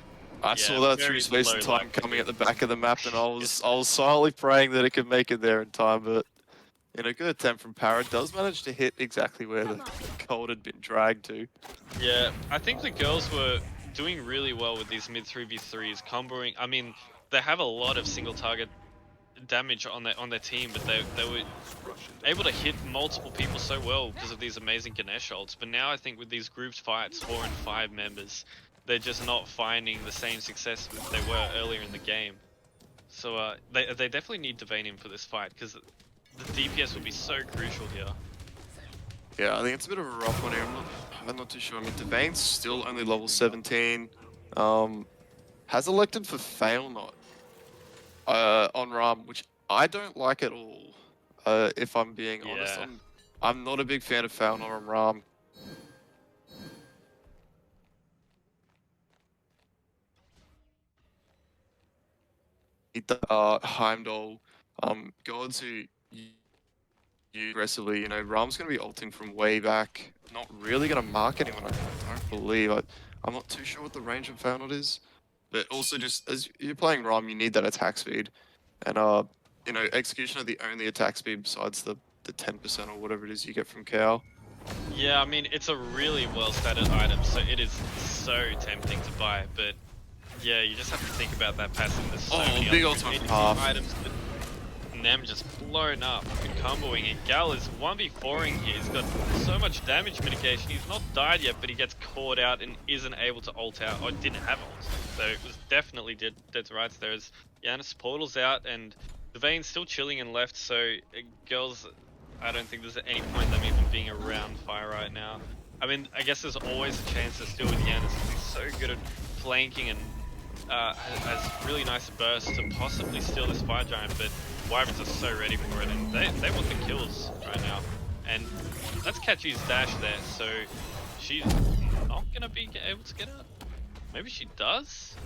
I saw that through very space low and time likelihood. coming at the back of the map, and I was silently praying that it could make it there in time. But a good attempt from Parrot does manage to hit exactly where the gold had been dragged to. Yeah, I think the girls were doing really well with these mid 3v3s, comboing. I mean, they have a lot of single target damage on their team, but they were able to hit multiple people so well because of these amazing Ganesh ults. But now I think with these grouped fights, 4 and 5 members, they're just not finding the same success that they were earlier in the game. So they definitely need to vane him for this fight because the DPS will be so crucial here. Yeah, I think it's a bit of a rough one here. I'm not too sure. I mean, Devane's still only level 17. Has elected for Fail Not on Ram, which I don't like at all. If I'm being honest, Yeah. I'm not a big fan of Fail Not on Ram. Heimdall, gods who use aggressively, Ram's going to be ulting from way back. Not really going to mark anyone, I don't believe. I'm not too sure what the range of Fail Not is. But also just, as you're playing Ram, you need that attack speed. And, Execution are the only attack speed besides the 10% or whatever it is you get from Cow. Yeah, I mean, it's a really well-stated item, so it is so tempting to buy, but yeah, you just have to think about that passive. There's so many big other ultimate ADC path. items that Nem just blown up and comboing, and Gal is 1v4ing here. He's got so much damage mitigation. He's not died yet, but he gets caught out and isn't able to ult out, or didn't have ult. So it was definitely dead to rights there as Giannis portals out, and the Vayne's still chilling and left, so Girls, I don't think there's any point them even being around fire right now. I mean, I guess there's always a chance to steal with Giannis because he's so good at flanking and has really nice bursts to possibly steal this fire giant, but Wyverns are so ready for it, and they want the kills right now. And that's Catchy's dash there, so she's not gonna be able to get out. Maybe she does?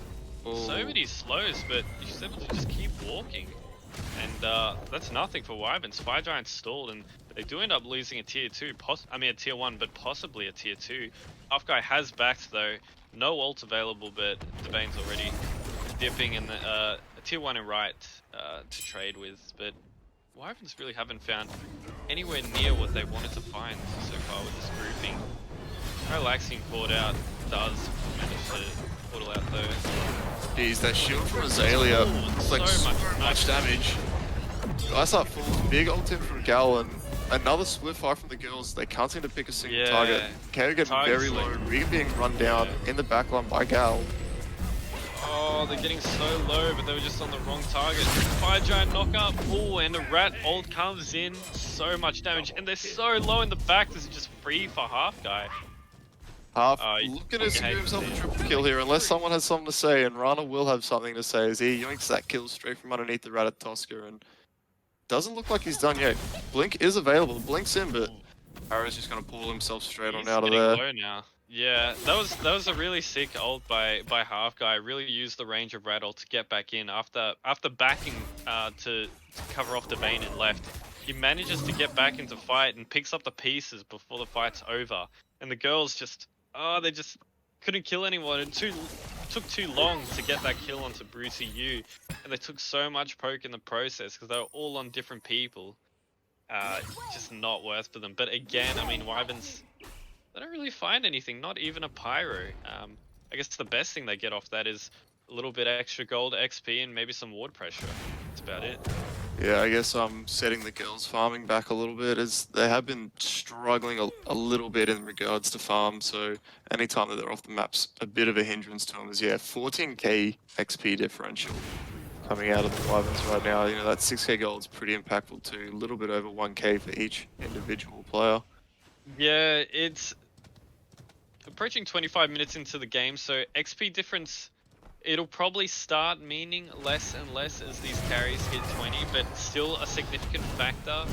So many slows, but she's able to just keep walking. And that's nothing for Wyverns. Fire Giant stalled, and they do end up losing a tier 2, a tier 1, but possibly a tier 2. Half guy has backed though. No ult available, but Devane's already dipping in a tier 1 and right to trade with. But Wyverns really haven't found anywhere near what they wanted to find so far with this grouping. Relaxing caught out does manage to portal out though. Jeez, that shield from Azalea. It's like so much damage. Nice up full, big ult in from Gal, and another split fire from the girls. They can't seem to pick a single target. KO getting very low, Regan being run down in the backline by Gal. Oh, they're getting so low, but they were just on the wrong target. Fire Giant knock up. Oh, and a rat ult comes in. So much damage, and they're so low in the back. This is just free for Half guy. Half looking to secure himself a triple kill here, unless someone has something to say, and Rana will have something to say as he yoinks that kill straight from underneath the Ratatoska, and doesn't look like he's done yet. Blink is available, Blink's in, but Arrow's just going to pull himself straight on out of there. Low now. Yeah, that was a really sick ult by Half guy. Really used the range of Rat ult to get back in after backing to cover off the Bane and left. He manages to get back into fight and picks up the pieces before the fight's over. And the girls just they just couldn't kill anyone. It took too long to get that kill onto Brucey U, and they took so much poke in the process because they were all on different people. Just not worth for them. But again, I mean, Wyverns, they don't really find anything, not even a pyro. I guess the best thing they get off that is a little bit extra gold XP and maybe some ward pressure. That's about it. Yeah, I guess I'm setting the girls farming back a little bit, as they have been struggling a little bit in regards to farm, so anytime that they're off the map's a bit of a hindrance to them. Is 14k XP differential coming out of the Wyverns right now. That 6k gold is pretty impactful too, a little bit over 1k for each individual player. Yeah, it's approaching 25 minutes into the game, so XP difference, it'll probably start meaning less and less as these carries hit 20, but still a significant factor.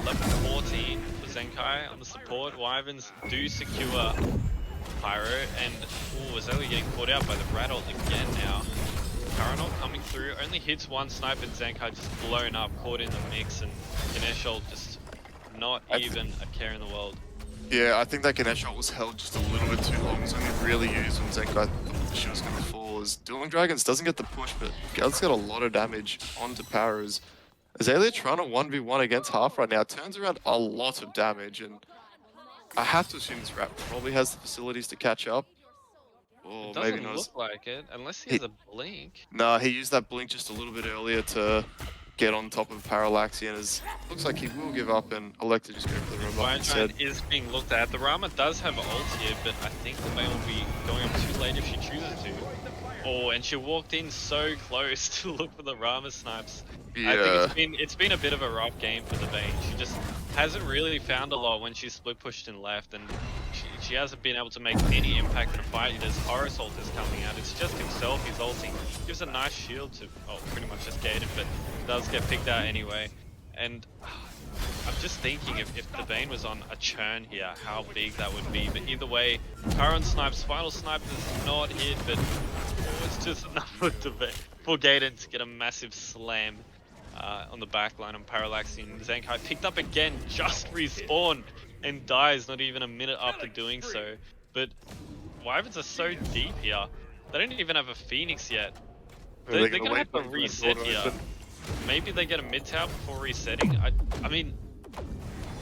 Level 14 for Zenkai on the support. Wyverns do secure Pyro, and Azalea getting caught out by the Rat ult again now. Paranol coming through, only hits one snipe, and Zenkai just blown up, caught in the mix, and Ganesh ult just not even a care in the world. Yeah, I think that Ganesh shot was held just a little bit too long. It was only really used when Zenkai thought the shit was going to fall. As Dueling Dragons doesn't get the push, but Girlz got a lot of damage onto Paras. Azalea trying to 1v1 against Half right now turns around a lot of damage, and I have to assume this Rat probably has the facilities to catch up. It Or maybe doesn't not as... look like it, unless he He, has a blink. nah, he used that blink just a little bit earlier to get on top of Parallaxian, as looks like he will give up and elect to just go for the robot Fire instead. Giant is being looked at. The Rama does have ult here, but I think the May will be going up too late if she chooses to. Oh, and she walked in so close to look for the Rama snipes. I think Yeah. it's been a bit of a rough game for the Vayne. She just hasn't really found a lot when she's split pushed in left, and she hasn't been able to make any impact in a fight. There's Horus ult is coming out. It's just himself. He's ulting. Gives a nice shield to pretty much just gated, but does get picked out anyway. And I'm just thinking if the Vayne was on a churn here, how big that would be. But either way, current snipes, final snipe does not hit, but it's just enough for Gaiden to get a massive slam on the back line on Parallaxian. Zenkai picked up again, just respawned and dies not even a minute after doing so. But Wyverns are so deep here. They don't even have a Phoenix yet. They're gonna have to reset here. Maybe they get a mid tower before resetting. I mean,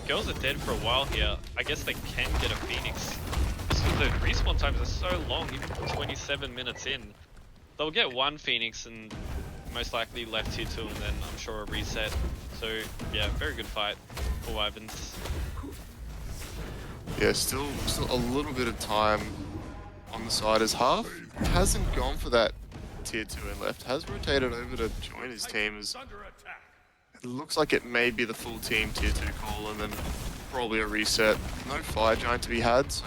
Girlz are dead for a while here. I guess they can get a Phoenix. Just because the respawn times are so long, even for 27 minutes in. They'll get one Phoenix and most likely left tier 2 and then I'm sure a reset. So yeah, very good fight for Wyverns. Yeah, still a little bit of time on the side as Half hasn't gone for that tier 2 and left, has rotated over to join his team as it looks like it may be the full team tier 2 call and then probably a reset. No Fire Giant to be had, so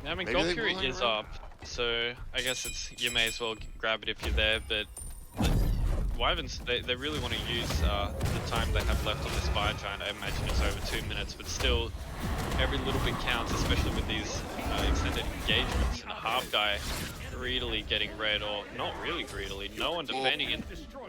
Yeah, I mean, maybe Gold they Fury will hang is around. up, so I guess you may as well grab it if you're there, but Wyverns, they really want to use the time they have left on this Fire Giant. I imagine it's over 2 minutes, but still, every little bit counts, especially with these extended engagements. And a half guy greedily getting red, or not really greedily, no one defending and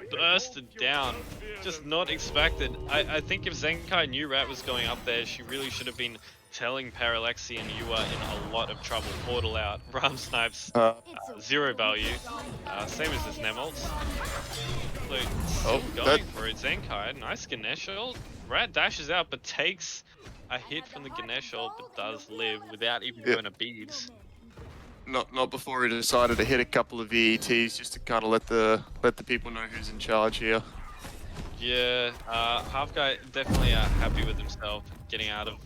bursted down. Just not expected. I think if Zenkai knew Rat was going up there, she really should have been telling Parallaxian you are in a lot of trouble. Portal out. Ram snipes, zero value. Same as his Nemolts. So still going for it. Zenkai, nice Ganesh ult. Rat dashes out but takes a hit from the Ganesh ult, but does live without even doing a beads. Not before he decided to hit a couple of VETs just to kind of let the people know who's in charge here. Yeah, half guy definitely happy with himself, getting out of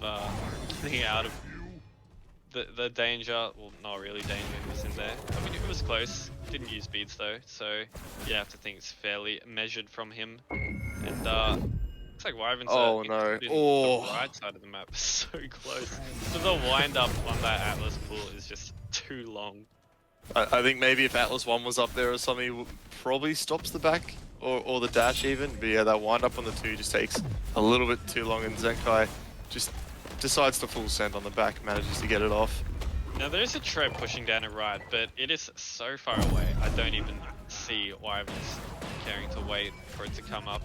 the danger. Well, not really danger. He was in there. I mean, it was close. Didn't use beads though, so you have to think it's fairly measured from him. And looks like Wyverns are in the right side of the map, so close. So the wind up on that Atlas pool is just too long. I think maybe if Atlas 1 was up there or something, probably stops the back or the dash even. But yeah, that wind up on the 2 just takes a little bit too long, and Zenkai just decides to full send on the back, manages to get it off. Now there's a trap pushing down a right, but it is so far away. I don't even see Wyverns caring to wait for it to come up.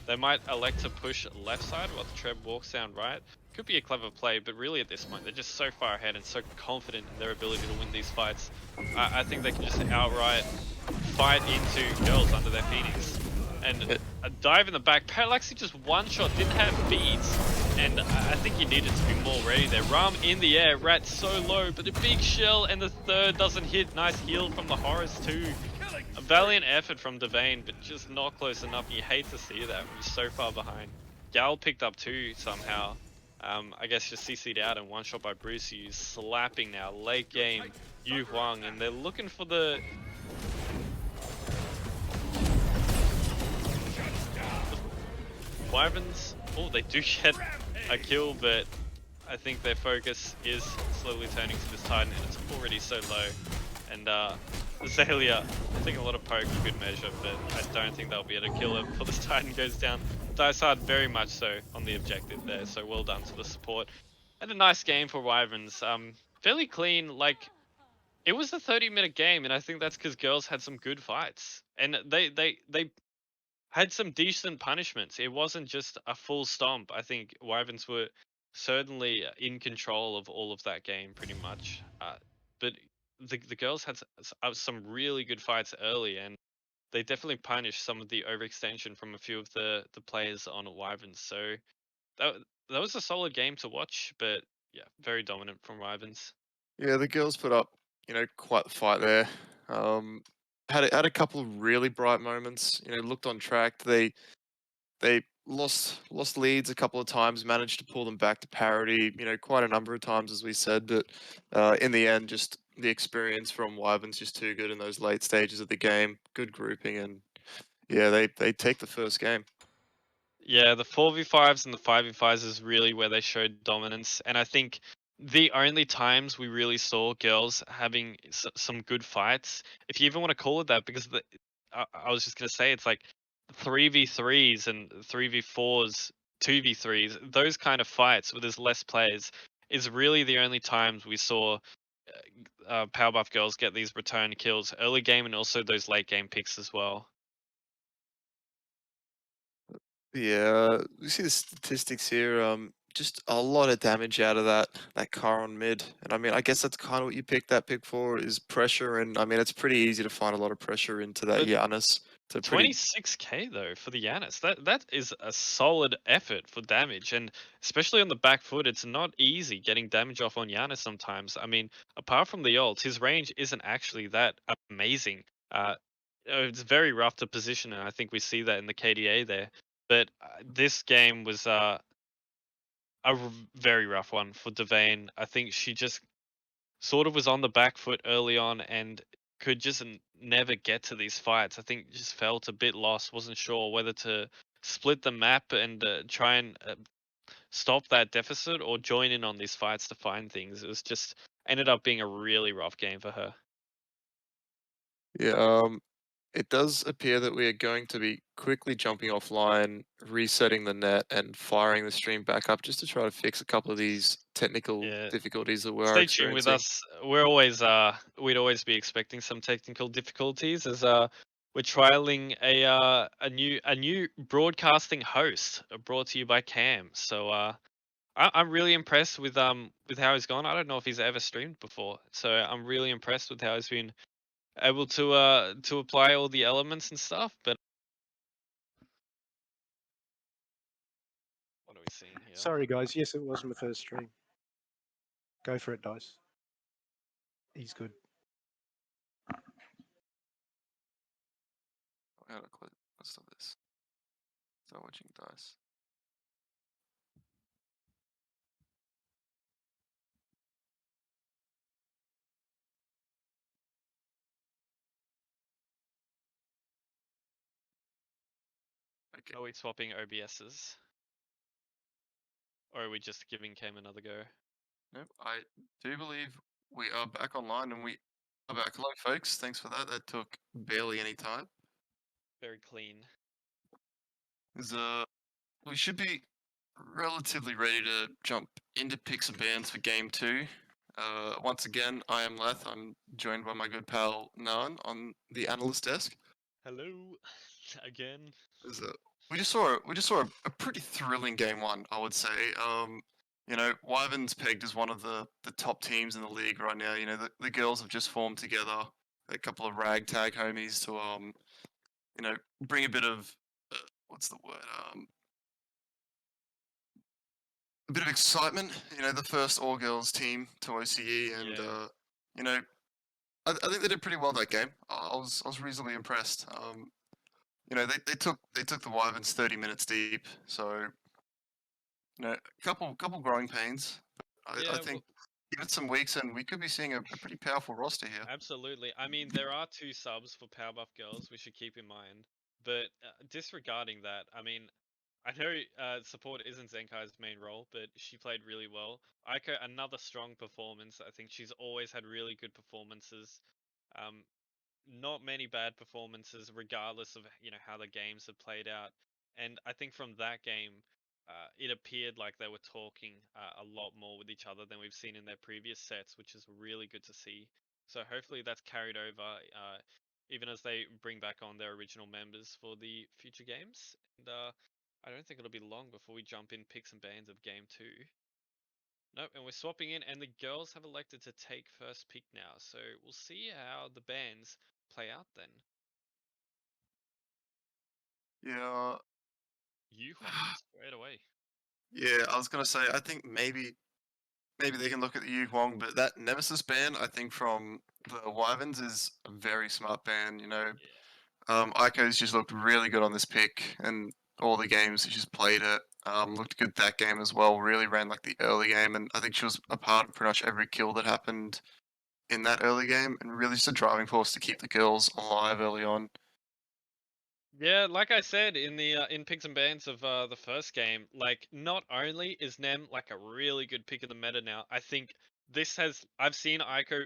They might elect to push left side while the Treb walks down right. Could be a clever play, but really at this point they're just so far ahead and so confident in their ability to win these fights. I think they can just outright fight into Girlz under their Phoenix. And a dive in the back. Parallaxy just one shot, didn't have beads. And I think he needed to be more ready there. Ram in the air, Rat so low, but a big shell and the third doesn't hit. Nice heal from the Horus too. A valiant effort from Devane, but just not close enough. You hate to see that when you're so far behind. Gal picked up two somehow. I guess just CC'd out and one shot by Bruce. He's slapping now. Late game, Yu Huang, and they're looking for the Wyverns. Oh, they do get a kill, but I think their focus is slowly turning to this Titan, and it's already so low. And Azalea, taking a lot of poke for good measure, but I don't think they'll be able to kill her before this Titan goes down. Dice hard very much so on the objective there, so well done to the support. And a nice game for Wyverns. Fairly clean, like, it was a 30-minute game, and I think that's because Girlz had some good fights. And they had some decent punishments. It wasn't just a full stomp. I think Wyverns were certainly in control of all of that game pretty much. But the girls had some really good fights early, and they definitely punished some of the overextension from a few of the players on Wyverns. So that that was a solid game to watch, but yeah, very dominant from Wyverns. Yeah, the girls put up, quite the fight there. Had a couple of really bright moments. Looked on track. They lost leads a couple of times, managed to pull them back to parity. Quite a number of times, as we said. But in the end, just the experience from Wyvern's just too good in those late stages of the game. Good grouping, and yeah, they take the first game. Yeah, the 4v5s and the 5v5s is really where they showed dominance. And I think the only times we really saw girls having some good fights, if you even want to call it that, because I was just going to say it's like 3v3s and 3v4s, 2v3s, those kind of fights where there's less players is really the only times we saw Powerbuff Girlz get these return kills early game and also those late game picks as well. Yeah, you see the statistics here. Just a lot of damage out of that car on mid, and I mean, I guess that's kind of what you picked that pick for is pressure, and I mean, it's pretty easy to find a lot of pressure into that But Giannis. It's a pretty 26k though for the Yanis. That is a solid effort for damage, and especially on the back foot, it's not easy getting damage off on Yanis sometimes. I mean, apart from the ult, his range isn't actually that amazing. It's very rough to position, and I think we see that in the KDA there. But this game was very rough one for Devane. I think she just sort of was on the back foot early on and could just never get to these fights. I think just felt a bit lost, wasn't sure whether to split the map and try and stop that deficit or join in on these fights to find things. It was just ended up being a really rough game for her. yeah. It does appear that we are going to be quickly jumping offline, resetting the net, and firing the stream back up just to try to fix a couple of these technical Yeah. difficulties that we are Stay tuned with experiencing. us. We'd always be expecting some technical difficulties as we're trialing a new broadcasting host brought to you by Cam. So I'm really impressed with how he's gone. I don't know if he's ever streamed before, so I'm really impressed with how he's been able to apply all the elements and stuff. But what are we seeing here? Sorry, guys. Yes, it was my first stream. Go for it, Dice. He's good. Let's stop this. Start watching dice. Okay. Are we swapping OBSs? Or are we just giving Cam another go? No, I do believe we are back online and we are back. Hello, folks. Thanks for that. That took barely any time. Very clean. We should be relatively ready to jump into picks and bans for game 2. Once again, I am Leth. I'm joined by my good pal Nan on the analyst desk. Hello again. We just saw a pretty thrilling game 1, I would say. Wyverns pegged as one of the top teams in the league right now. The girls have just formed together, a couple of ragtag homies to bring a bit of what's the word? A bit of excitement. The first all girls team to OCE, and Yeah. I think they did pretty well that game. I was reasonably impressed. They took the Wyverns 30 minutes deep, so a couple growing pains. I Yeah, think well, give it some weeks, and we could be seeing a pretty powerful roster here. absolutely. I mean, there are 2 subs for Powerbuff Girlz we should keep in mind. But disregarding that, I mean, I know support isn't Zenkai's main role, but she played really well. Aiko, another strong performance. I think she's always had really good performances. Um, not many bad performances, regardless of how the games have played out. And I think from that game, it appeared like they were talking a lot more with each other than we've seen in their previous sets, which is really good to see. So hopefully that's carried over, even as they bring back on their original members for the future games. And I don't think it'll be long before we jump in picks and bans of game 2. Nope, and we're swapping in, and the girls have elected to take first pick now. So we'll see how the bans play out then. Yeah, Yuhong straight away. yeah. I was gonna say, I think maybe they can look at the Yu Huang, but that Nemesis ban, I think from the Wyverns is a very smart ban. You know, Yeah. Ico's just looked really good on this pick, and all the games she's played it. Looked good that game as well. Really ran like the early game, and I think she was a part of pretty much every kill that happened in that early game, and really just a driving force to keep the girls alive early on. Yeah, like I said in the in picks and bans of the first game, like not only is Nem like a really good pick of the meta now, I think I've seen Ico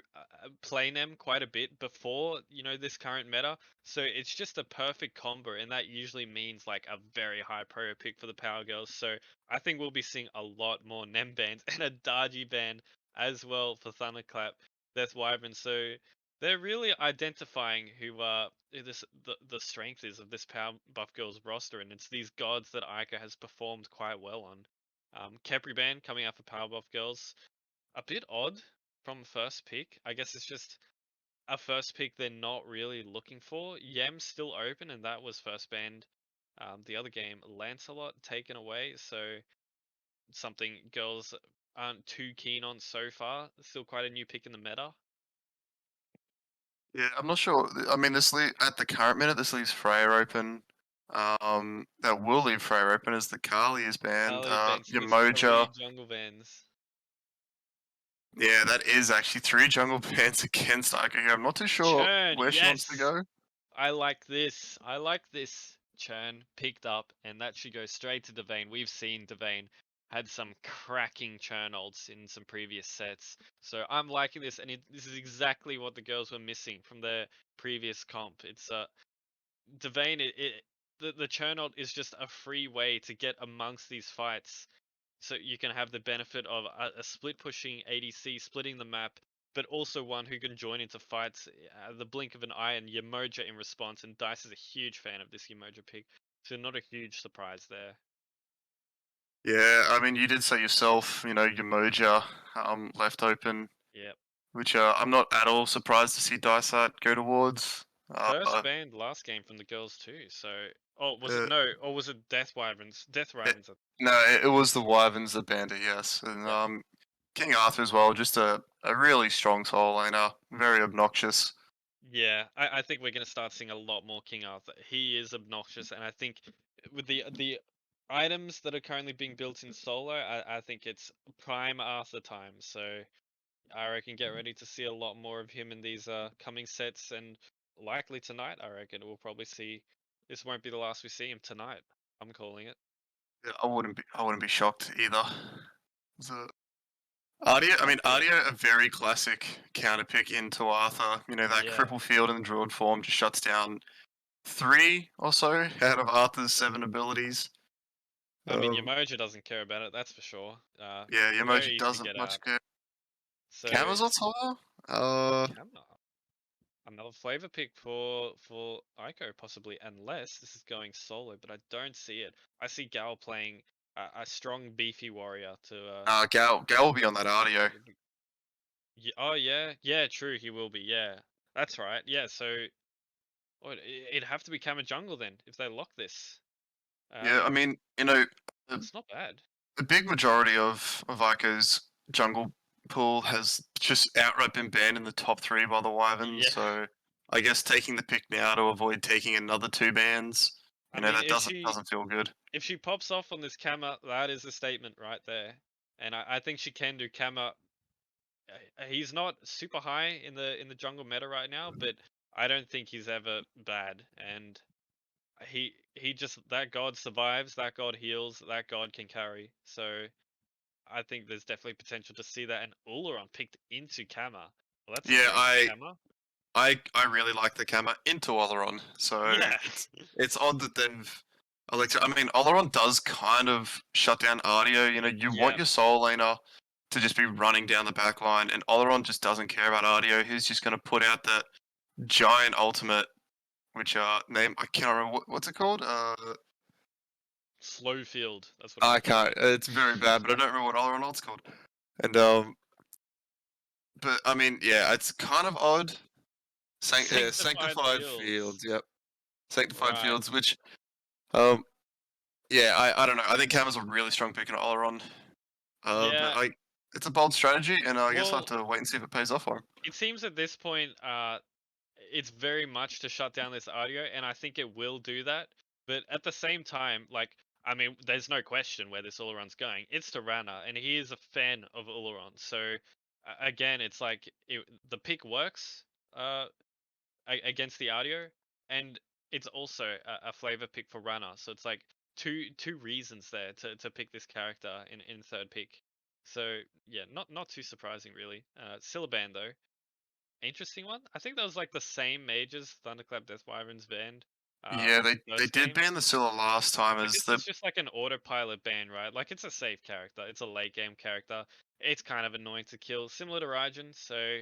play Nem quite a bit before, this current meta, so it's just a perfect combo, and that usually means like a very high pro pick for the Power Girls. So I think we'll be seeing a lot more Nem bans and a Dargy ban as well for Thunderclap, Death Wyvern. So they're really identifying who the strength is of this Powerbuff Girls roster, and it's these gods that Ica has performed quite well on. Kepri Band coming out for Powerbuff Girls, a bit odd from first pick. I guess it's just a first pick they're not really looking for. Yem's still open, and that was first banned. The other game, Lancelot, taken away, so something girls aren't too keen on so far. Still quite a new pick in the meta. Yeah, I'm not sure. I mean, at the current minute, this leaves Freya open. That will leave Freya open as the Kali is banned. Ali bans with Yamoja. 3 jungle bans. Yeah, that is actually 3 jungle bans against Ico here. I'm not too sure Churn, where she wants to yes! go. I like this. I like this. Churn picked up, and that should go straight to Devane. We've seen Devane had some cracking churn ults in some previous sets. So I'm liking this, and this is exactly what the girls were missing from their previous comp. It's Devane, the churn ult is just a free way to get amongst these fights, so you can have the benefit of a split pushing ADC splitting the map, but also one who can join into fights at the blink of an eye, and Yamoja in response. And Dice is a huge fan of this Yamoja pick, so not a huge surprise there. Yeah, I mean, you did say yourself, Yamoja left open, Yep. which I'm not at all surprised to see Dysart go towards. First banned last game from the girls too. So, oh, was it uh, no? Or was it Death Wyverns? Death it, Wyverns. no, it was the Wyverns that banned it, yes. And Yep. King Arthur as well, just a really strong soul laner, very obnoxious. Yeah, I think we're going to start seeing a lot more King Arthur. He is obnoxious, and I think with the items that are currently being built in solo, I think it's prime Arthur time. So I reckon get ready to see a lot more of him in these coming sets, and likely tonight. I reckon we'll probably see. This won't be the last we see him tonight. I'm calling it. Yeah, I wouldn't be shocked either. So, Ardia, I mean, Yeah. Ardia, a very classic counter pick into Arthur. That Yeah. cripple field in the Druid form just shuts down 3 or so out of Arthur's 7 abilities. I mean, Yamoja doesn't care about it. That's for sure. Yeah, Very Yamoji easy to doesn't get much out. care. So Camazot's higher? Camera. Another flavor pick for Ico possibly, unless this is going solo, but I don't see it. I see Gal playing a strong beefy warrior to Gal will be on that Ardio. yeah, oh yeah, true, he will be. Yeah, that's right. Yeah, so it'd have to be Kama jungle then if they lock this. Yeah, I Um, mean, it's not bad. the big majority of Ico's jungle pool has just outright been banned in the top 3 by the Wyverns, Yeah, so I guess taking the pick now to avoid taking another 2 bans, I mean, that doesn't feel good. if she pops off on this Kama, that is a statement right there, and I think she can do Kama. He's not super high in the jungle meta right now, but I don't think he's ever bad. And he just, that god survives, that god heals, that god can carry. So I think there's definitely potential to see that. And Ullaron picked into Kama. Well, that's Yeah, interesting. Kama. I really like the camera into Oleron, so Yeah. it's odd that they've elected. I mean, Oleron does kind of shut down Ardio. You want Yeah. your soul laner to just be running down the back line, and Oleron just doesn't care about Ardio. He's just going to put out that giant ultimate, which name I can't remember what's it called. Slow field. That's what I it's called. can't. It's very bad, but I don't remember what Oleron ult's called. And but I mean, yeah, it's kind of odd. Sanctified Fields, yep. Sanctified Right. Fields, which yeah, I don't know. I think Cam is a really strong pick in Oleron. Yeah. But it's a bold strategy, and I guess I'll have Well, to wait and see if it pays off for him. it seems at this point, it's very much to shut down this audio, and I think it will do that. But at the same time, like, I mean, there's no question where this Oleron's going. It's to Rana, and he is a fan of Oleron. So again, it's like the pick works against the audio, and it's also a flavor pick for Rana. So it's like two reasons there to pick this character in third pick. So yeah, not too surprising really. Still a ban though. Interesting one. I think that was like the same mages Thunderclap Death Wyverns banned. Yeah, In the they first did game. ban the Scylla last time Like as this the is just like an autopilot ban, right? Like it's a safe character. It's a late game character. It's kind of annoying to kill, similar to Raijin. So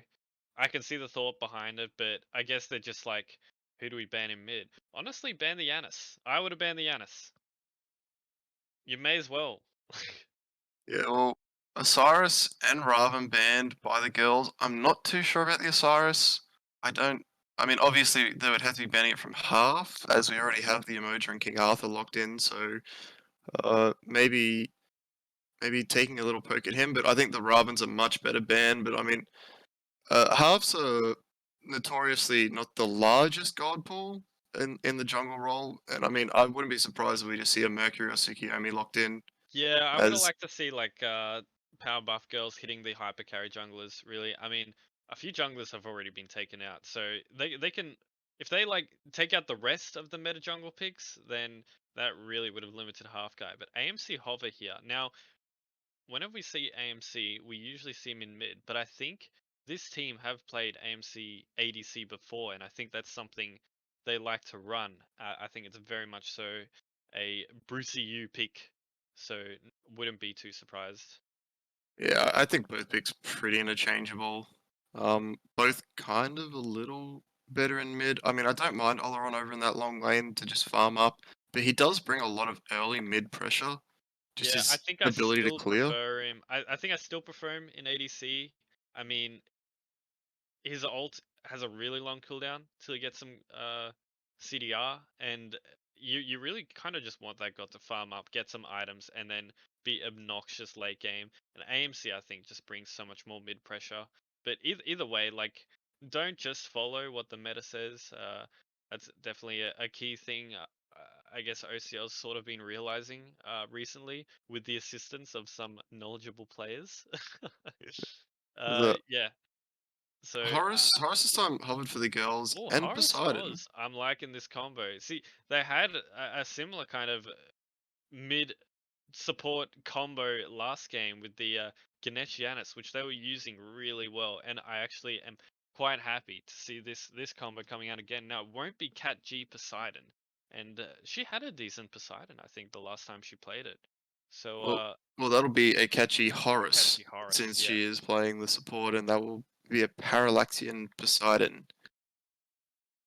I can see the thought behind it, but I guess they're just like, who do we ban in mid? Honestly, ban the Yanis. I would have banned the Yanis. You may as well. yeah, well, Osiris and Raven banned by the girls. I'm not too sure about the Osiris. I mean, obviously they would have to be banning it from half, as we already have the Emoja and King Arthur locked in. So maybe taking a little poke at him. But I think the Raven's a much better ban. But I mean, halves are notoriously not the largest god pool in the jungle role, and I mean, I wouldn't be surprised if we just see a Mercury or Tsukiyomi locked in. Yeah, I would have As liked to see like Powerbuff Girlz hitting the hyper carry junglers. Really, I mean, a few junglers have already been taken out, so they can, if they like take out the rest of the meta jungle picks, then that really would have limited half guy. But AMC hover here now. Whenever we see AMC, we usually see him in mid, but I think this team have played AMC ADC before, and I think that's something they like to run. I think it's very much so a Brucey U pick, so wouldn't be too surprised. yeah, I think both picks pretty interchangeable. Both kind of a little better in mid. I mean, I don't mind Oleron over in that long lane to just farm up, but he does bring a lot of early mid pressure. Just Yeah, I his think I ability to still clear. prefer him. I think I still prefer him in ADC. I mean, his ult has a really long cooldown till he gets some CDR, and you really kind of just want that god to farm up, get some items, and then be obnoxious late game. And AMC I think just brings so much more mid pressure. But either way, like don't just follow what the meta says. That's definitely a key thing. I guess OCL's sort of been realizing recently with the assistance of some knowledgeable players. The Yeah, so, Horus this time hovered for the girls oh, and Horus Poseidon. was. I'm liking this combo. See, they had a similar kind of mid support combo last game with the Ganesh Yanis, which they were using really well, and I actually am quite happy to see this combo coming out again. Now, it won't be Cat G Poseidon, and she had a decent Poseidon, I think, the last time she played it. So, Well, that'll be a catchy Horus Catchy Horus, since yeah. she is playing the support, and that will be a Parallaxian Poseidon.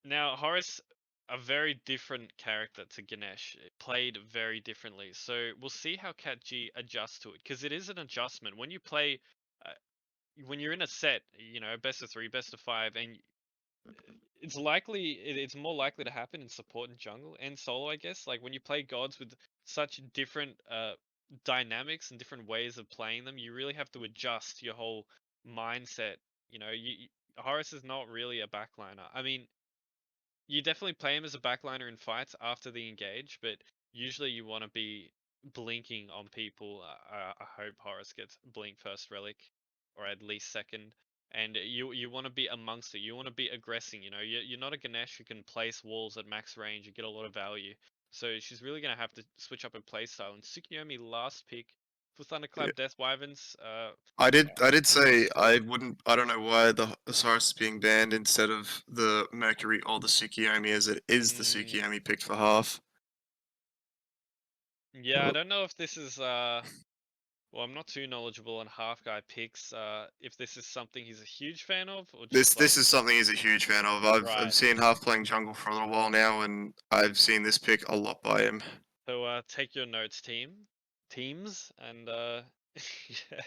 Now, Horus, a very different character to Ganesh, played very differently. So we'll see how Cat G adjusts to it, because it is an adjustment. When you play, uh, when you're in a set, you know, best of 3, best of 5, and it's likely, it's more likely to happen in support and jungle and solo, I guess. Like when you play gods with such different dynamics and different ways of playing them, you really have to adjust your whole mindset. You know, Horus is not really a backliner. I mean, you definitely play him as a backliner in fights after the engage, but usually you want to be blinking on people. I hope Horus gets blink first relic, or at least second. And you want to be amongst it. You want to be aggressing. You know, you're not a Ganesh who can place walls at max range and get a lot of value. So she's really gonna have to switch up her playstyle. And Tsukuyomi last pick for Yeah. Thunderclap Death Wyverns. I did say I wouldn't. I don't know why the Osiris is being banned instead of the Mercury or the Tsukiyomi, as it is the Tsukiyomi picked for half. Yeah, I don't know if this is well, I'm not too knowledgeable on half guy picks. If this is something he's a huge fan of, or just like This is something he's a huge fan of. I've right. seen half playing jungle for a little while now, and I've seen this pick a lot by him. So take your notes, teams, and Yeah.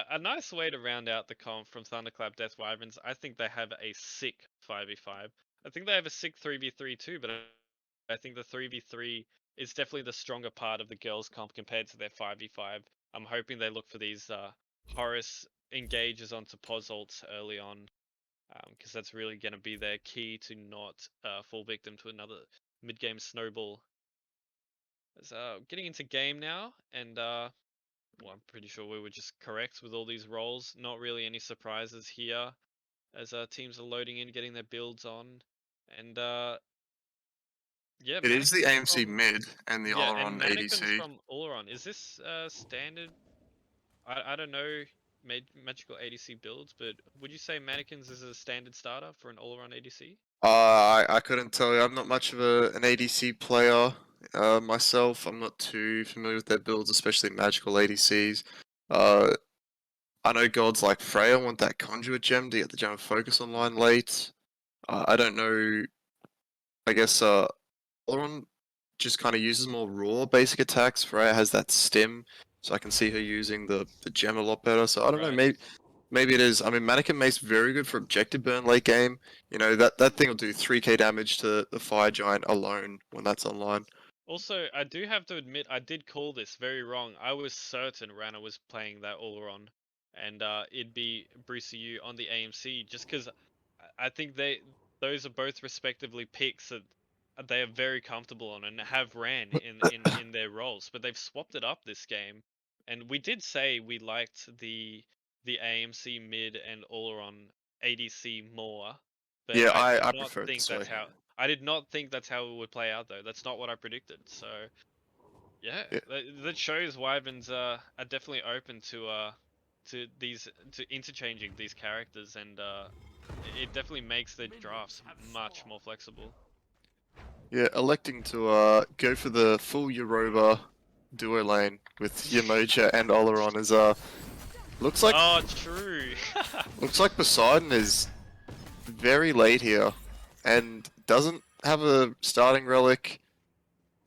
A nice way to round out the comp from Thunderclap Death Wyverns. I think they have a sick 5v5. I think they have a sick 3v3 too, but I think the 3v3 is definitely the stronger part of the girls comp compared to their 5v5. I'm hoping they look for these Horus engages onto pos ults early on, because that's really going to be their key to not fall victim to another mid-game snowball. So getting into game now, and well, I'm pretty sure we were just correct with all these roles. Not really any surprises here, as teams are loading in, getting their builds on, and yeah, It is the Mannequin's AMC from mid and the yeah, and Oleron Mannequin's ADC. from Oleron. Is this standard? I don't know magical ADC builds, but would you say Mannequins is a standard starter for an Oleron ADC? I couldn't tell you. I'm not much of an ADC player myself. I'm not too familiar with their builds, especially magical ADCs. I know gods like Freya want that conduit gem to get the gem of focus online late. I don't know. I guess Oleron just kind of uses more raw basic attacks. Freya has that stim, so I can see her using the gem a lot better. So I don't know. Right. Maybe it is. I mean, Mannequin Mace very good for objective burn late game. You know that thing will do 3k damage to the Fire Giant alone when that's online. Also, I do have to admit, I did call this very wrong. I was certain Rana was playing that Oleron, and it'd be Brucey U on the AMC, just because I think those are both respectively picks that they are very comfortable on and have ran in their roles. But they've swapped it up this game, and we did say we liked the AMC mid and Oleron ADC more, but Yeah, I did I not prefer it think this way. that's how. I did not think that's how it would play out, though. That's not what I predicted. So, yeah, Yeah. that shows Wyverns are definitely open to these to interchanging these characters, and it definitely makes their drafts much more flexible. Yeah, electing to go for the full Yoruba duo lane with Yamoja and Oleron is looks like Oh, true. Poseidon is very late here and doesn't have a starting relic.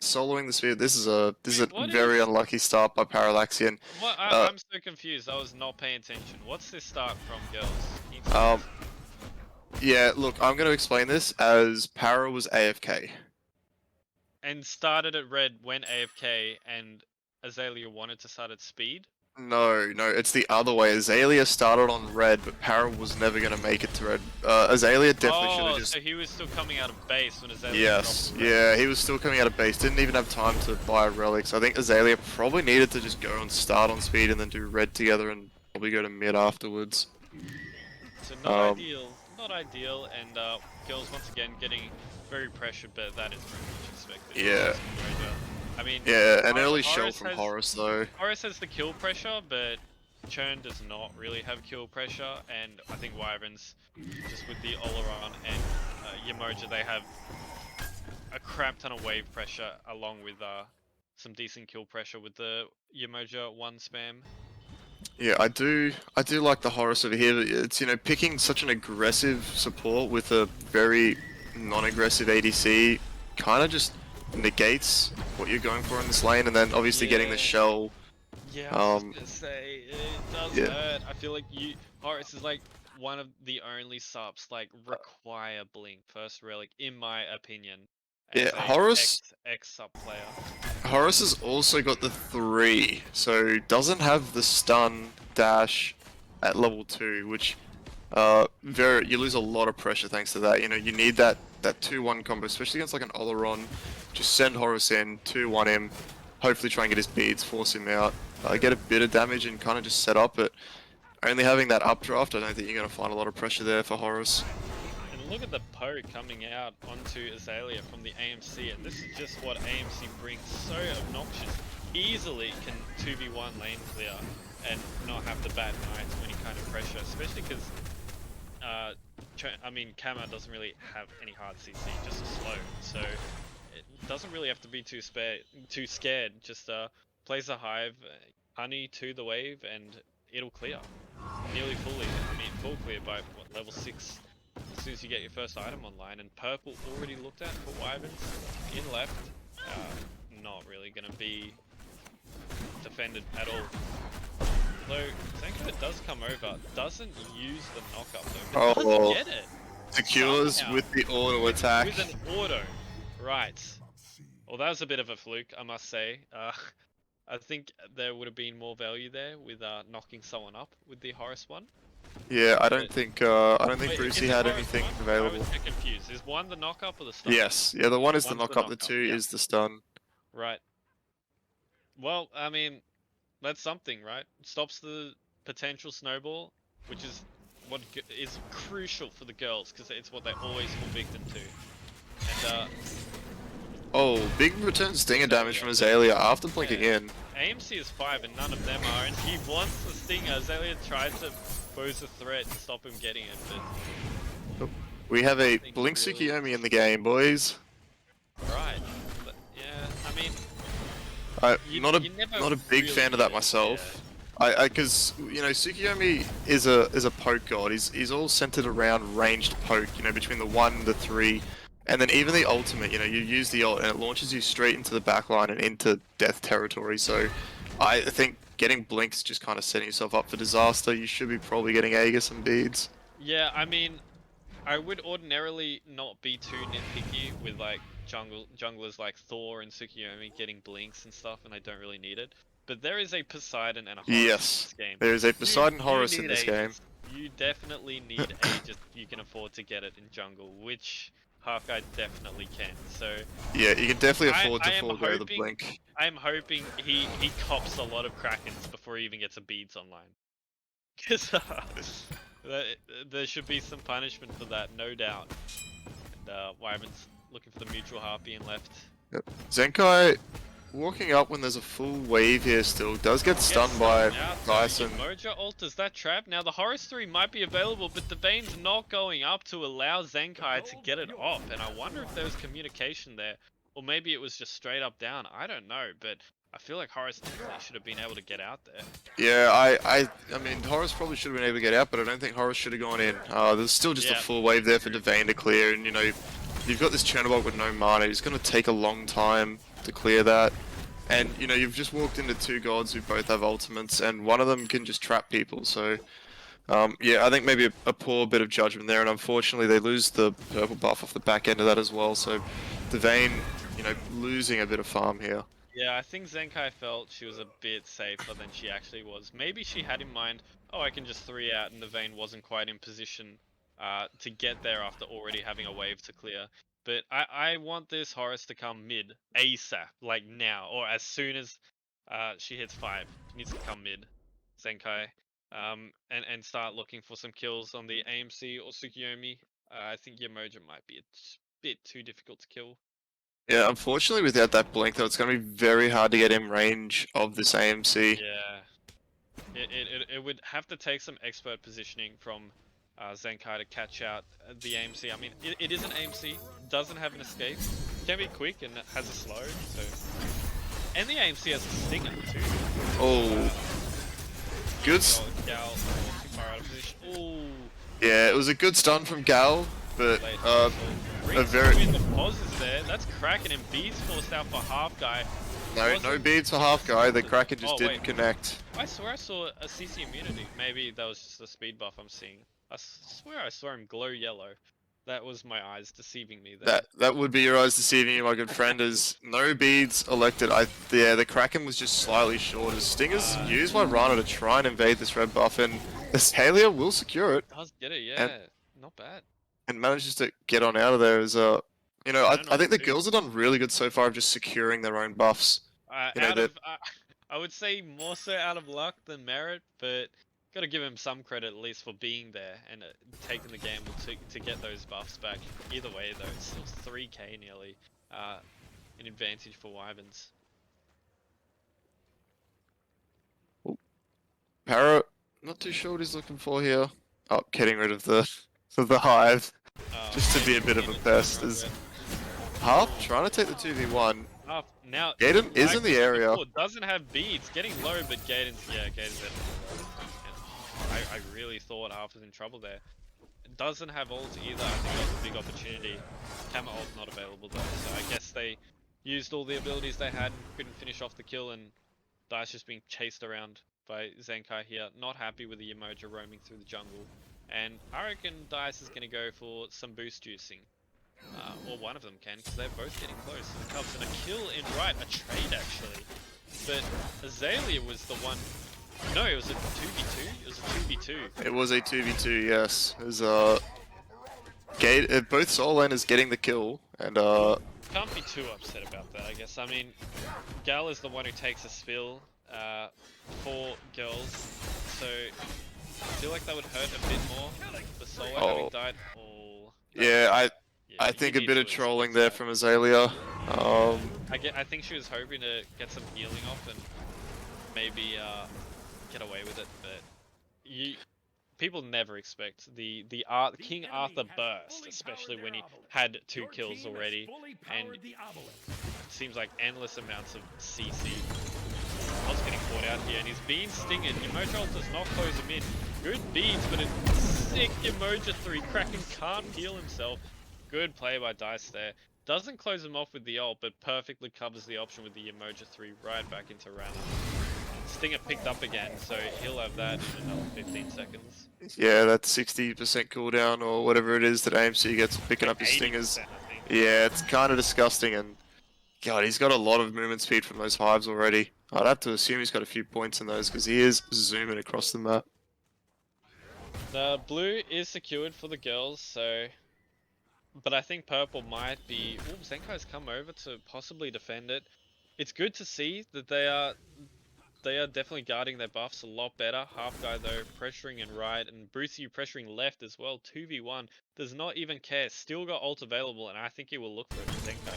Soloing the spear. This is a What very is unlucky start by Parallaxian. what? I'm so confused. I was not paying attention. What's this start from, girls? Can you explain Um, this? yeah. Look, I'm going to explain this as Para was AFK. And started at red when AFK, and Azalea wanted to start at speed. No, it's the other way. Azalea started on red, but Para was never going to make it to red. Azalea definitely should have Oh, just. so he was still coming out of base when Azalea Yes, dropped red. yeah, he was still coming out of base. Didn't even have time to buy a relic. So I think Azalea probably needed to just go and start on speed and then do red together and probably go to mid afterwards. So not ideal, not ideal, and girls once again getting very pressured, but that is very much expected. Yeah. I mean, Yeah, an early shell Horus from has- Horus though. Horus has the kill pressure, but Churn does not really have kill pressure, and I think Wyverns, just with the Oleron and Yamoja, they have a crap ton of wave pressure, along with some decent kill pressure with the Yamoja 1 spam. Yeah, I do like the Horus over here. It's, you know, picking such an aggressive support with a very non-aggressive ADC kind of just negates what you're going for in this lane, and then obviously getting the Yeah. shell. Yeah, I was just gonna say, it does yeah. hurt. I feel like Horus is like one of the only subs like require Blink first relic, in my opinion. Yeah, As a Horus X sub player. Horus has also got the 3, so doesn't have the stun dash at level 2, which you lose a lot of pressure thanks to that. You know, you need that 2-1 combo, especially against like an Oleron. Just send Horus in, 2-1 him, hopefully try and get his beads, force him out, get a bit of damage and kind of just set up. But only having that updraft, I don't think you're going to find a lot of pressure there for Horus. And look at the poke coming out onto Azalea from the AMC, and this is just what AMC brings. So obnoxious. Easily can 2v1 lane clear and not have to bat an eye to any kind of pressure, especially because I mean, Kama doesn't really have any hard CC, just slow, so it doesn't really have to be too scared. Just plays a hive, honey to the wave, and it'll clear nearly fully. I mean, full clear by what, level 6 as soon as you get your first item online. And purple already looked at for Wyverns in left, not really gonna be defended at all. Though Zenko does come over, doesn't use the knockup though, but Oh. does get it. Secures Somehow. with the auto attack. With an auto. Right. Well, that was a bit of a fluke, I must say. I think there would have been more value there with knocking someone up with the Horus one. Yeah, I don't But- think Wait, Brucey is it had Horus anything one? I available. was a bit confused. Is one the knockup or the stun? Yes, yeah, the one is the One's the knockup, the knockup, two yeah. is the stun. Right. Well, I mean, that's something, right? Stops the potential snowball, which is what is crucial for the girls, because it's what they always fall victim to. And Oh, big return stinger damage Azalea. from Azalea after blinking Yeah. in. AMC is 5 and none of them are, and he wants the stinger. Azalea tried to pose a threat and stop him getting it, but We have a think Blink really- Tsukiyomi in the game, boys. right. But yeah, I mean, you Not never a big really fan of that need it, myself. Because you know Tsukiyomi is a poke god. He's all centered around ranged poke. You know, between the 1, the 3, and then even the ultimate. You know, you use the ult and it launches you straight into the backline and into death territory. So, I think getting blinks just kind of setting yourself up for disaster. You should be probably getting Aegis and beads. Yeah, I mean, I would ordinarily not be too nitpicky with like junglers like Thor and Tsukiyomi getting blinks and stuff, and I don't really need it. But there is a Poseidon and a Horus in Yes, this game. there is a Poseidon You Horus in need this game. Aegis. You definitely need Aegis. You can afford to get it in jungle, which Hawkeye definitely can. So Yeah, you can definitely I- afford I to am forego the hoping- blink. I'm hoping he cops a lot of Krakens before he even gets a beads online. Because there should be some punishment for that, no doubt. And Wyverns looking for the mutual harpy and left. Zenkai walking up when there's a full wave here still does get stunned by Dyson. Moja alters that trap. Now the Horus 3 might be available, but the Vane's not going up to allow Zenkai to get it off. And I wonder if there was communication there. Or maybe it was just straight up down. I don't know, but I feel like Horus definitely should have been able to get out there. Yeah, I mean, Horus probably should have been able to get out, but I don't think Horus should have gone in. There's still just a Yeah. full wave there for Devane to clear, and you know, you've got this Chernobog with no mana. It's going to take a long time to clear that. And you know, you've just walked into two gods who both have ultimates, and one of them can just trap people. So, yeah, I think maybe a poor bit of judgment there, and unfortunately they lose the purple buff off the back end of that as well. So, Devane, you know, losing a bit of farm here. Yeah, I think Zenkai felt she was a bit safer than she actually was. Maybe she had in mind, oh, I can just 3 out, and the Vayne wasn't quite in position to get there after already having a wave to clear. But I want this Horus to come mid ASAP, like now, or as soon as she hits 5. She needs to come mid, Zenkai, and start looking for some kills on the AMC or Tsukiyomi. I think Yamoja might be a bit too difficult to kill. Yeah, unfortunately without that blink though, it's going to be very hard to get in range of this AMC. Yeah, it would have to take some expert positioning from Zenkai to catch out the AMC. I mean, it is an AMC, doesn't have an escape, can be quick and has a slow, so... And the AMC has a stinger too. Oh. Good. Gal, too far out of position. Ooh. Yeah, it was a good stun from Gal, but Late a Brings very... in the pauses there. That's Kraken and Beats forced out for half guy. No beads for half guy, the Kraken just Oh, didn't wait. connect. I swear I saw a CC immunity. Maybe that was just the speed buff I'm seeing. I swear I saw him glow yellow. That was my eyes deceiving me there. That would be your eyes deceiving you, my good friend, as no beads elected. Yeah, the Kraken was just slightly short as Stinger's used by Rana to try and invade this red buff, and Azalea will secure it Does get it, yeah. Not bad. and manages to get on out of there as you know, I think the too. girls have done really good so far of just securing their own buffs. You know, I would say more so out of luck than merit, but gotta give him some credit at least for being there and taking the gamble to get those buffs back. Either way though, it's still 3k nearly, an advantage for Wyverns. Para, not too sure what he's looking for here. Oh, getting rid of the hive, just to be a bit of a pest. Is Half trying to take the 2v1. Now Gaiden is in the area. Doesn't have beads, getting low, but Gaiden's definitely low. And I really thought Half was in trouble there. It doesn't have ult either. I think that was a big opportunity. Hammer ult not available though, so I guess they used all the abilities they had and couldn't finish off the kill, and Dice just being chased around by Zenkai here. Not happy with the Emoja roaming through the jungle. And I reckon Dice is going to go for some boost juicing. Or one of them can, because they're both getting close. And the Cubs and a kill in right, a trade actually. But Azalea was the one. No, it was a 2v2. It was a 2v2. It was a 2v2, yes. It was, both solo laners getting the kill, and Can't be too upset about that, I guess. I mean, Gal is the one who takes a spill for Girlz, so I feel like that would hurt a bit more. The solo having died all. yeah, I you think a need bit to of trolling expect there that. from Azalea. I think she was hoping to get some healing off and maybe get away with it, but people never expect the King Arthur burst, especially when he had 2 kills already, and it seems like endless amounts of CC. I was getting caught out here, and he's being stinged. Emoji does not close him in. Good beats, but a sick Emoji 3. Kraken can't heal himself. Good play by Dice there. Doesn't close him off with the ult, but perfectly covers the option with the Emoji 3 right back into Rana. Stinger picked up again, so he'll have that in another 15 seconds. Yeah, that 60% cooldown or whatever it is that AMC gets for picking up his stingers. 80%, I think. Yeah, it's kind of disgusting, and God, he's got a lot of movement speed from those hives already. I'd have to assume he's got a few points in those because he is zooming across the map. The blue is secured for the girls, so... But I think purple might be... Ooh, Zenkai's come over to possibly defend it. It's good to see that they are definitely guarding their buffs a lot better. Half guy though, pressuring in right, and Brucey pressuring left as well. 2v1, does not even care. Still got ult available, and I think he will look for it. Zenkai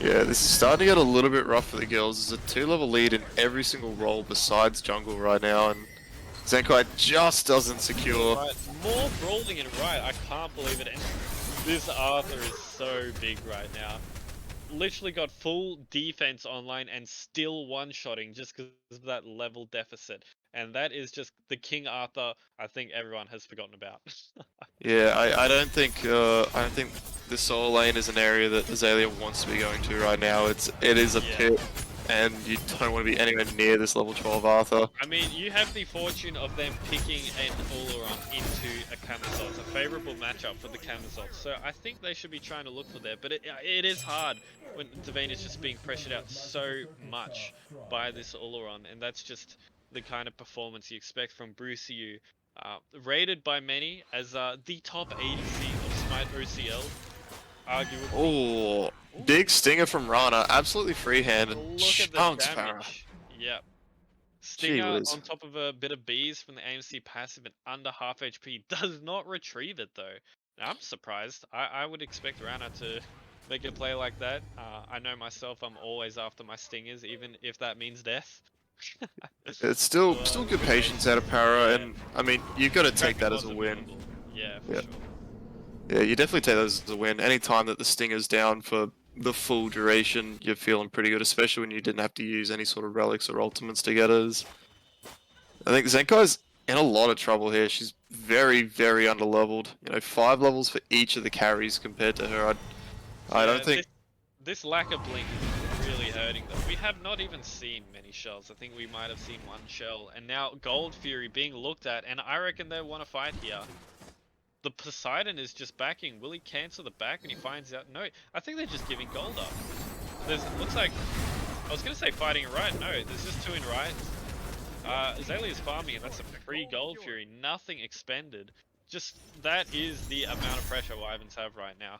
here. Yeah, this is starting to get a little bit rough for the girls. There's a 2-level lead in every single role besides jungle right now, and Zenkai just doesn't secure. Right, more brawling in right. I can't believe it. And this Arthur is so big right now. Literally got full defense online and still one-shotting just because of that level deficit. And that is just the King Arthur I think everyone has forgotten about. Yeah, I don't think the solo lane is an area that Azalea wants to be going to right now. It is a pit, and you don't want to be anywhere near this level 12 Arthur. I mean, you have the fortune of them picking an Olaron into a Camisole. It's a favorable matchup for the Camisole. So I think they should be trying to look for there. But it is hard when Devane is just being pressured out so much by this Olaron. And that's just the kind of performance you expect from Brucey. Rated by many as the top ADC of Smite OCL. Arguably. Oh, big stinger from Rana, absolutely freehanded. Look at the Chunks, Para. damage. Yep. Stinger whiz. on top of a bit of bees from the AMC passive and under half HP does not retrieve it though. Now, I'm surprised. I would expect Rana to make a play like that. I know myself, I'm always after my stingers, even if that means death. It's still good patience out of Para, and I mean, you've got to take that as a win. Yeah, for sure. Yeah, you definitely take that as a win. Any time that the stinger's down for the full duration, you're feeling pretty good, especially when you didn't have to use any sort of relics or ultimates to get us. I think Zenkai's in a lot of trouble here. She's very, very underleveled. You know, 5 levels for each of the carries compared to her. I don't think... This lack of blink is really hurting them. We have not even seen many shells. I think we might have seen 1 shell. And now Gold Fury being looked at, and I reckon they want to fight here. The Poseidon is just backing. Will he cancel the back? And he finds out, no. I think they're just giving gold up. Looks like, I was going to say fighting in right. No, there's just 2 in right. Azalea's farming, and that's a free Gold Fury. Nothing expended. Just, that is the amount of pressure Wyverns have right now.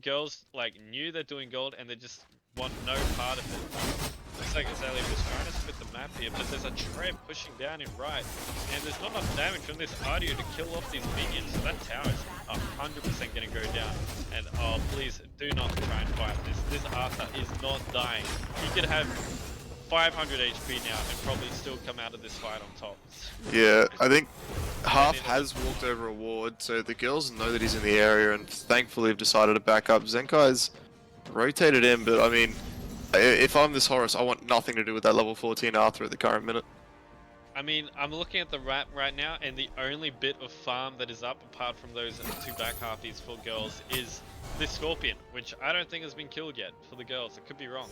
Girls, like, knew they're doing gold, and they just want no part of it. Looks like Azalea was trying to split the map here, but there's a trap pushing down in right, and there's not enough damage from this Ardio to kill off these minions, so that tower is 100% going to go down. And oh, please do not try and fight this. This Arthur is not dying. He could have 500 HP now and probably still come out of this fight on top. Yeah, I think Half has walked over a ward, so the girls know that he's in the area and thankfully have decided to back up. Zenkai's rotated in, but I mean, if I'm this Horus, I want nothing to do with that level 14 Arthur at the current minute. I mean, I'm looking at the map right now, and the only bit of farm that is up, apart from those 2 back halfies for girls, is this Scorpion, which I don't think has been killed yet for the girls. I could be wrong.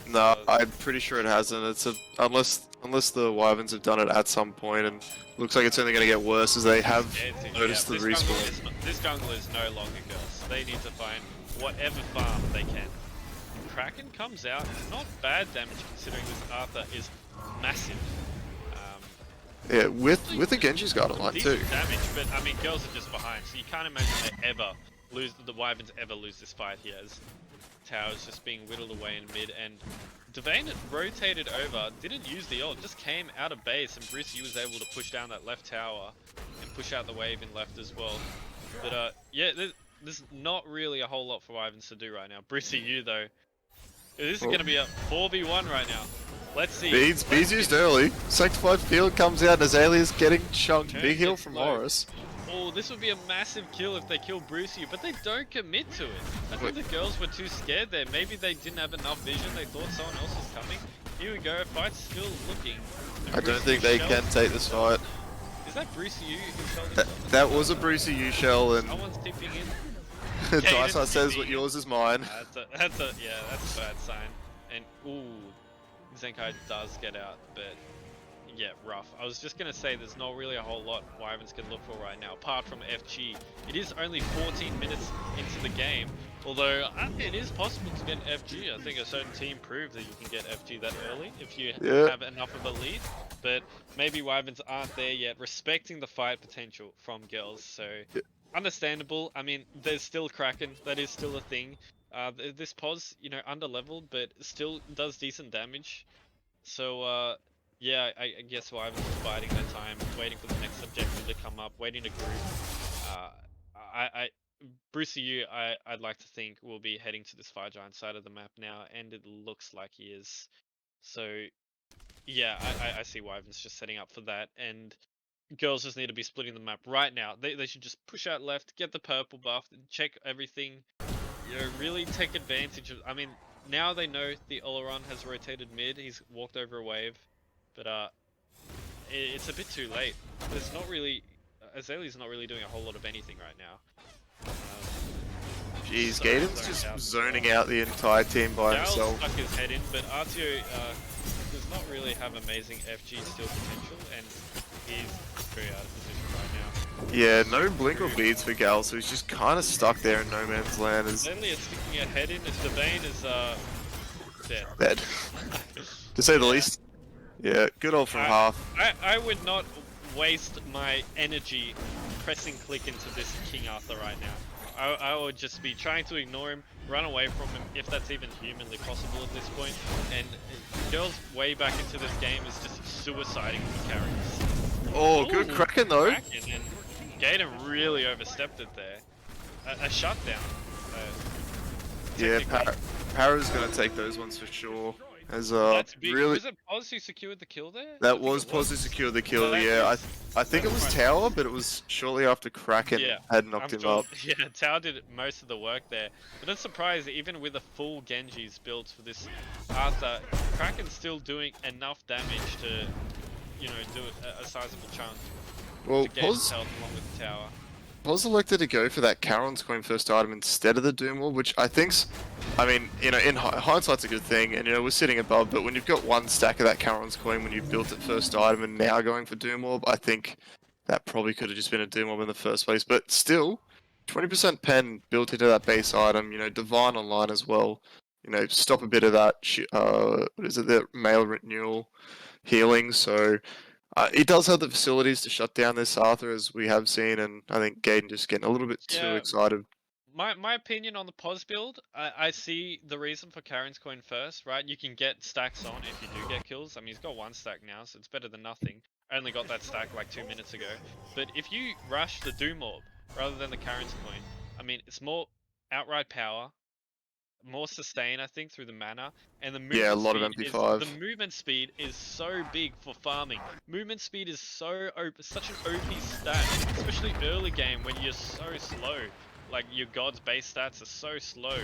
No, I'm pretty sure it hasn't. Unless the Wyverns have done it at some point, and looks like it's only going to get worse as they have noticed the respawn. This jungle is no longer Girlz. They need to find whatever farm they can. Kraken comes out, not bad damage considering this Arthur is massive. Yeah, with the Genji's guard online too. Decent damage, but I mean, Girlz are just behind, so you can't imagine the Wyverns ever lose this fight here. As Tower's just being whittled away in mid, and Devane had rotated over, didn't use the ult, just came out of base, and Brucey was able to push down that left tower and push out the wave in left as well. But yeah, there's not really a whole lot for Wyverns to do right now. Brucey, you though, this is going to be a 4v1 right now. Let's see. Beads used early. Sanctified Field comes out and Azalea's getting chunked. Big heal from low. Morris. Oh, this would be a massive kill if they kill Brucey, but they don't commit to it. I think the Girlz were too scared there. Maybe they didn't have enough vision. They thought someone else was coming. Here we go. Fight's still looking. I don't think they can take this fight. Is that Brucey U who shelled himself? That was a Brucey U shell, and Someone's tipping in. Dysart says what yours is mine. That's a bad sign. And ooh, Zenkai does get out, but yeah, rough. I was just gonna say there's not really a whole lot Wyverns can look for right now, apart from FG. It is only 14 minutes into the game, although it is possible to get an FG. I think a certain team proved that you can get FG that early if you have enough of a lead. But maybe Wyverns aren't there yet, respecting the fight potential from Girlz. So understandable. I mean, there's still Kraken. That is still a thing. This pos, you know, under leveled, but still does decent damage. So yeah, I guess Wyverns is biding their time, waiting for the next objective to come up, waiting to group. Brucey U, I'd like to think will be heading to this Fire Giant side of the map now, and it looks like he is. So yeah, I see Wyverns just setting up for that, and Girlz just need to be splitting the map right now. They should just push out left, get the purple buff, check everything. You know, really take advantage of. I mean, now they know the Oleron has rotated mid. He's walked over a wave, but it's a bit too late. There's not really. Azalea's not really doing a whole lot of anything right now. Jeez, Gaden's just zoning out the entire team by himself. Stuck his head in, but Artio does not really have amazing FG steal potential, and he's very out of position right now. Yeah, no blink or beads for Gal, so he's just kind of stuck there in no man's land. Azalea is sticking her head in, and Devane is dead. To say the least. Yeah, good old from half. I would not waste my energy pressing click into this King Arthur right now. I would just be trying to ignore him, run away from him, if that's even humanly possible at this point. And Girlz way back into this game is just suiciding the carries. Oh, good Kraken though. Kraken, and Gaden really overstepped it there. A shutdown. Yeah, Para's gonna take those ones for sure. As That's big. really, Was it Pos who secured the kill there? that was Pos who secured the kill. Yeah, I think it was Tower, but it was shortly after Kraken had knocked him up. Yeah, Tower did most of the work there. But I'm surprised, even with a full Genji's built for this Arthur, Kraken's still doing enough damage to, you know, do a sizable chunk. Well, to gain his health along with the Tower. Pos elected to go for that Charon's Coin first item instead of the Doom Orb, which I think's, I mean, you know, in hindsight's a good thing, and you know, we're sitting above, but when you've got one stack of that Charon's Coin when you built it first item and now going for Doom Orb, I think that probably could have just been a Doom Orb in the first place, but still, 20% pen built into that base item, you know, Divine online as well, you know, stop a bit of that, what is it, the Mail Renewal healing, so he does have the facilities to shut down this Arthur, as we have seen, and I think Gaden just getting a little bit too excited. My opinion on the pos build, I see the reason for Karen's Coin first, right? You can get stacks on if you do get kills. I mean, he's got one stack now, so it's better than nothing. I only got that stack like 2 minutes ago. But if you rush the Doom Orb rather than the Karen's Coin, I mean, it's more outright power, more sustain, I think, through the mana, and the movement a lot of MP5. The movement speed is so big for farming. Movement speed is such an OP stat, especially early game when you're so slow. Like, your God's base stats are so slow.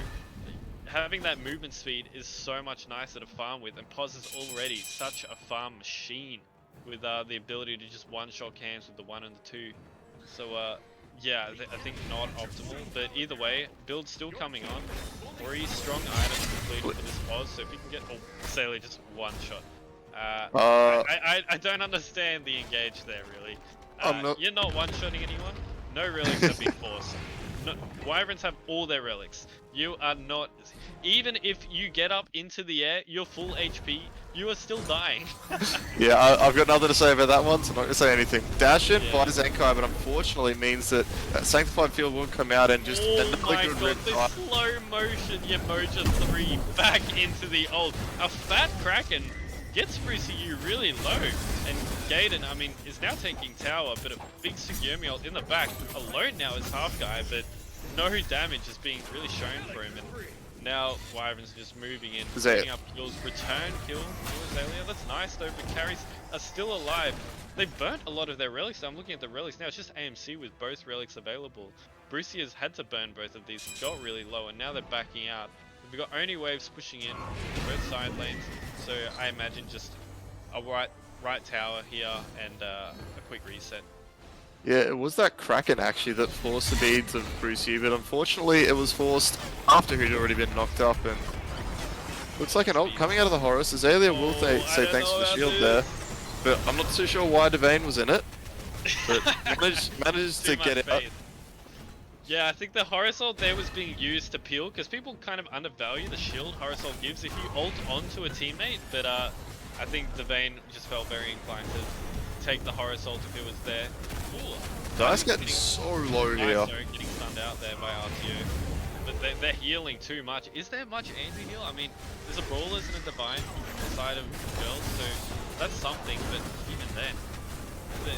Having that movement speed is so much nicer to farm with, and Pos is already such a farm machine with the ability to just one-shot camps with the 1 and the 2. So yeah, I think not optimal, but either way, build's still coming on. 3 strong items completed for this pause, so if you can get Azalea just one shot. I don't understand the engage there really. I'm not. You're not one-shotting anyone. No relics have been forced. No, Wyverns have all their relics. You are not. Even if you get up into the air, you're full HP. You are still dying. Yeah, I've got nothing to say about that one, so I'm not going to say anything. Dash in Yeah. by Zenkai, but unfortunately means that Sanctified Field will come out and just Oh another my good god, rip. the slow motion Yamoja 3 back into the ult. A fat Kraken gets Brucey really low. And Gaiden, I mean, is now taking tower, but a big Tsugiyomi ult in the back. Alone now is half guy, but no damage is being really shown for him. And now Wyvern's just moving in, picking up kills. Return kill for Azalea. That's nice though, but carries are still alive. They've burnt a lot of their relics. I'm looking at the relics now. It's just AMC with both relics available. Brucey has had to burn both of these and got really low, and now they're backing out. We've got Oni waves pushing in both side lanes, so I imagine just a right tower here and a quick reset. Yeah, it was that Kraken actually that forced the beads of Brucey, but unfortunately it was forced after he'd already been knocked up. And looks like an ult coming out of the Horus. Azalea will say thanks for the shield there, but I'm not too sure why Devane was in it. But managed to get it up. Yeah, I think the Horus ult there was being used to peel, because people kind of undervalue the shield Horus ult gives if you ult onto a teammate, but I think Devane just felt very inclined to take the Horus ult if it was there. Ooh, Dice getting so low here. Getting stunned out there by RTO. But they're healing too much. Is there much anti-heal? I mean, there's a Brawlers and a Divine side of Girls, so that's something, but even then,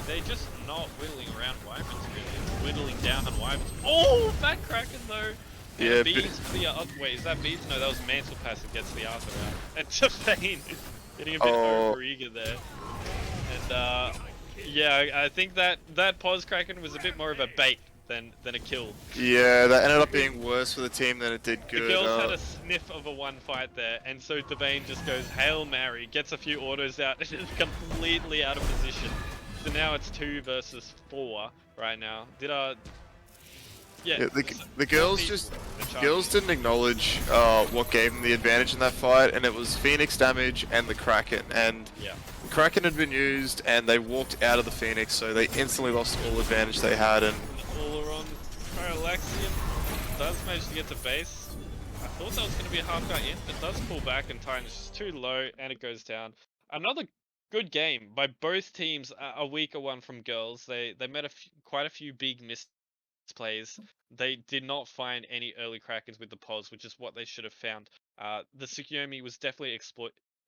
they're just not whittling around Wyverns really. It's whittling down on Wyverns. Oh, Fat Kraken though! And Yeah, beads for the wait, is that beads? No, that was Mantle passive gets the Arthur out. And Devane getting a bit over eager there. And yeah, I think that pause Kraken was a bit more of a bait than a kill. Yeah, that ended up being worse for the team than it did good. The girls had a sniff of a one fight there, and so Devane just goes Hail Mary, gets a few autos out, and is completely out of position. So now it's 2 versus 4 right now. Yeah, the girls didn't acknowledge what gave them the advantage in that fight, and it was Phoenix damage and the Kraken. And yeah. the Kraken had been used, and they walked out of the Phoenix, so they instantly lost all advantage they had. And Olaron, Parallaxian does manage to get to base. I thought that was going to be a half guy in, but does pull back, and Titan's just too low, and it goes down. Another good game by both teams. A weaker one from Girls. They met quite a few big misplays. They did not find any early Krakens with the pause, which is what they should have found. The Tsukiyomi was definitely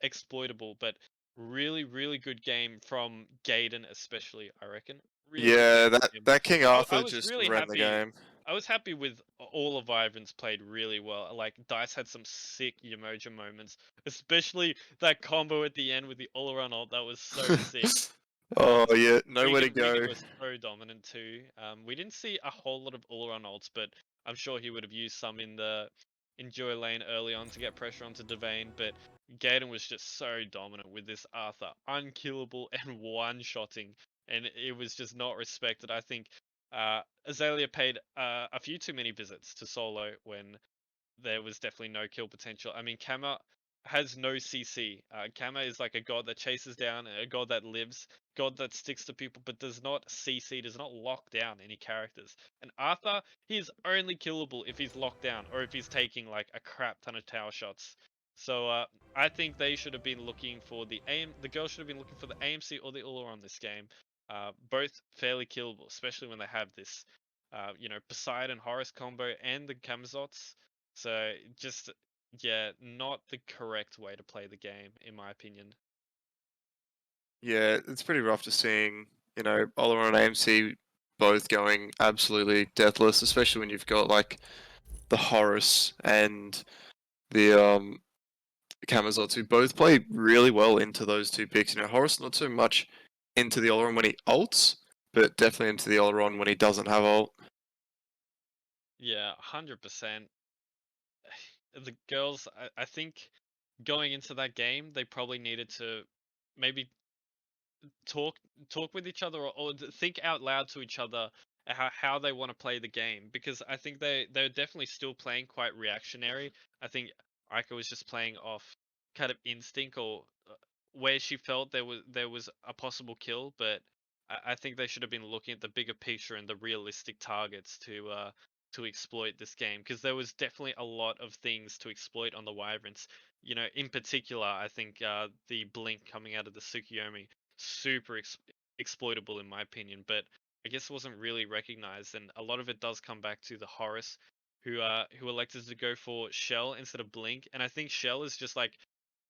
exploitable, but really good game from Gaiden, especially, I reckon. Really yeah, good game. that King Arthur I was just really ran happy. the game. I was happy with all of Wyverns played really well. Like Dice had some sick Yamoja moments, especially that combo at the end with the all-around ult. That was so sick. Oh yeah, nowhere to go. Regan was so dominant too. We didn't see a whole lot of all-around ults, but I'm sure he would have used some in the Enjoy lane early on to get pressure onto Devane. But Gaiden was just so dominant with this Arthur, unkillable and one-shotting, and it was just not respected. I think Azalea paid a few too many visits to solo when there was definitely no kill potential. I mean, Kama has no CC. Kama is like a god that chases down, a god that lives, god that sticks to people, but does not CC, does not lock down any characters. And Arthur, he is only killable if he's locked down or if he's taking like a crap ton of tower shots. So I think they should have been looking for the aim. The girls should have been looking for the AMC or the Ullr on this game. Both fairly killable, especially when they have this, Poseidon Horus combo and the Kamazots. So just, yeah, not the correct way to play the game, in my opinion. Yeah, it's pretty rough to seeing, Oliver and AMC both going absolutely deathless, especially when you've got like the Horus and the Kamazots who both play really well into those two picks. Horus not so much into the Oleron when he ults, but definitely into the Oleron when he doesn't have ult. Yeah, 100%. The girls, I think going into that game, they probably needed to maybe talk with each other, or think out loud to each other how they want to play the game, because I think they're definitely still playing quite reactionary. I think Aika was just playing off kind of instinct, or where she felt there was a possible kill, but I think they should have been looking at the bigger picture and the realistic targets to exploit this game, because there was definitely a lot of things to exploit on the Wyverns. You know, in particular, I think the blink coming out of the Tsukiyomi, super exploitable in my opinion, but I guess wasn't really recognized, and a lot of it does come back to the Horus, who elected to go for Shell instead of Blink, and I think Shell is just like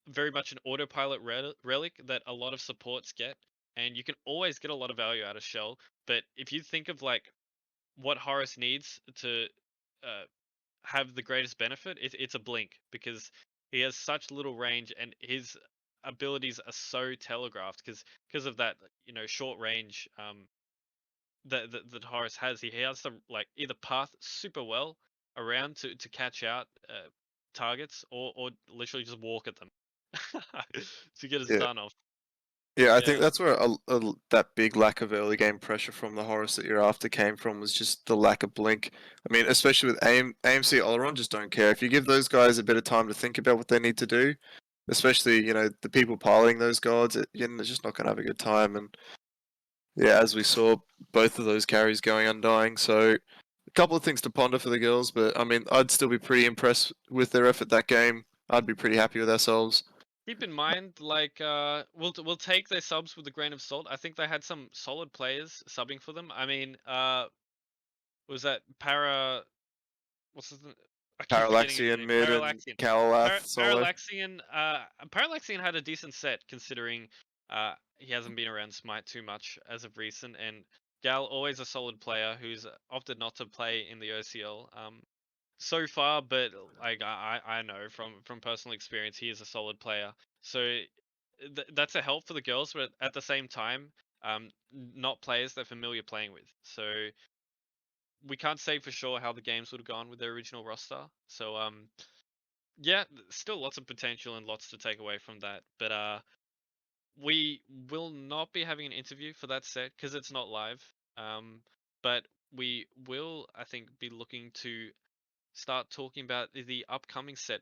very much an autopilot relic that a lot of supports get, and you can always get a lot of value out of Shell. But if you think of like what Horus needs to uh, have the greatest benefit, it's a Blink, because he has such little range and his abilities are so telegraphed because of that, you know, short range that Horus has. He has to like either path super well around to catch out targets, or literally just walk at them to get his Yeah. stun off. Yeah, I Yeah. think that's where that big lack of early game pressure from the Horus that you're after came from, was just the lack of blink. I mean, especially with AMC Oleron, just don't care. If you give those guys a bit of time to think about what they need to do, especially, you know, the people piloting those gods, you're just not going to have a good time. And yeah, as we saw, both of those carries going undying. So a couple of things to ponder for the girls, but I mean, I'd still be pretty impressed with their effort that game. I'd be pretty happy with ourselves. Keep in mind, like, we'll take their subs with a grain of salt. I think they had some solid players subbing for them. I mean, was that what's his name? I keep forgetting his Parallaxian name. mid and Parallaxian. Kalalath solo. Parallaxian had a decent set, considering he hasn't been around Smite too much as of recent, and Gal, always a solid player who's opted not to play in the OCL so far, but like I know from personal experience, he is a solid player. So that's a help for the girls, but at the same time, not players they're familiar playing with. So we can't say for sure how the games would have gone with their original roster. So yeah, still lots of potential and lots to take away from that. But we will not be having an interview for that set because it's not live. But we will, I think, be looking to start talking about the upcoming set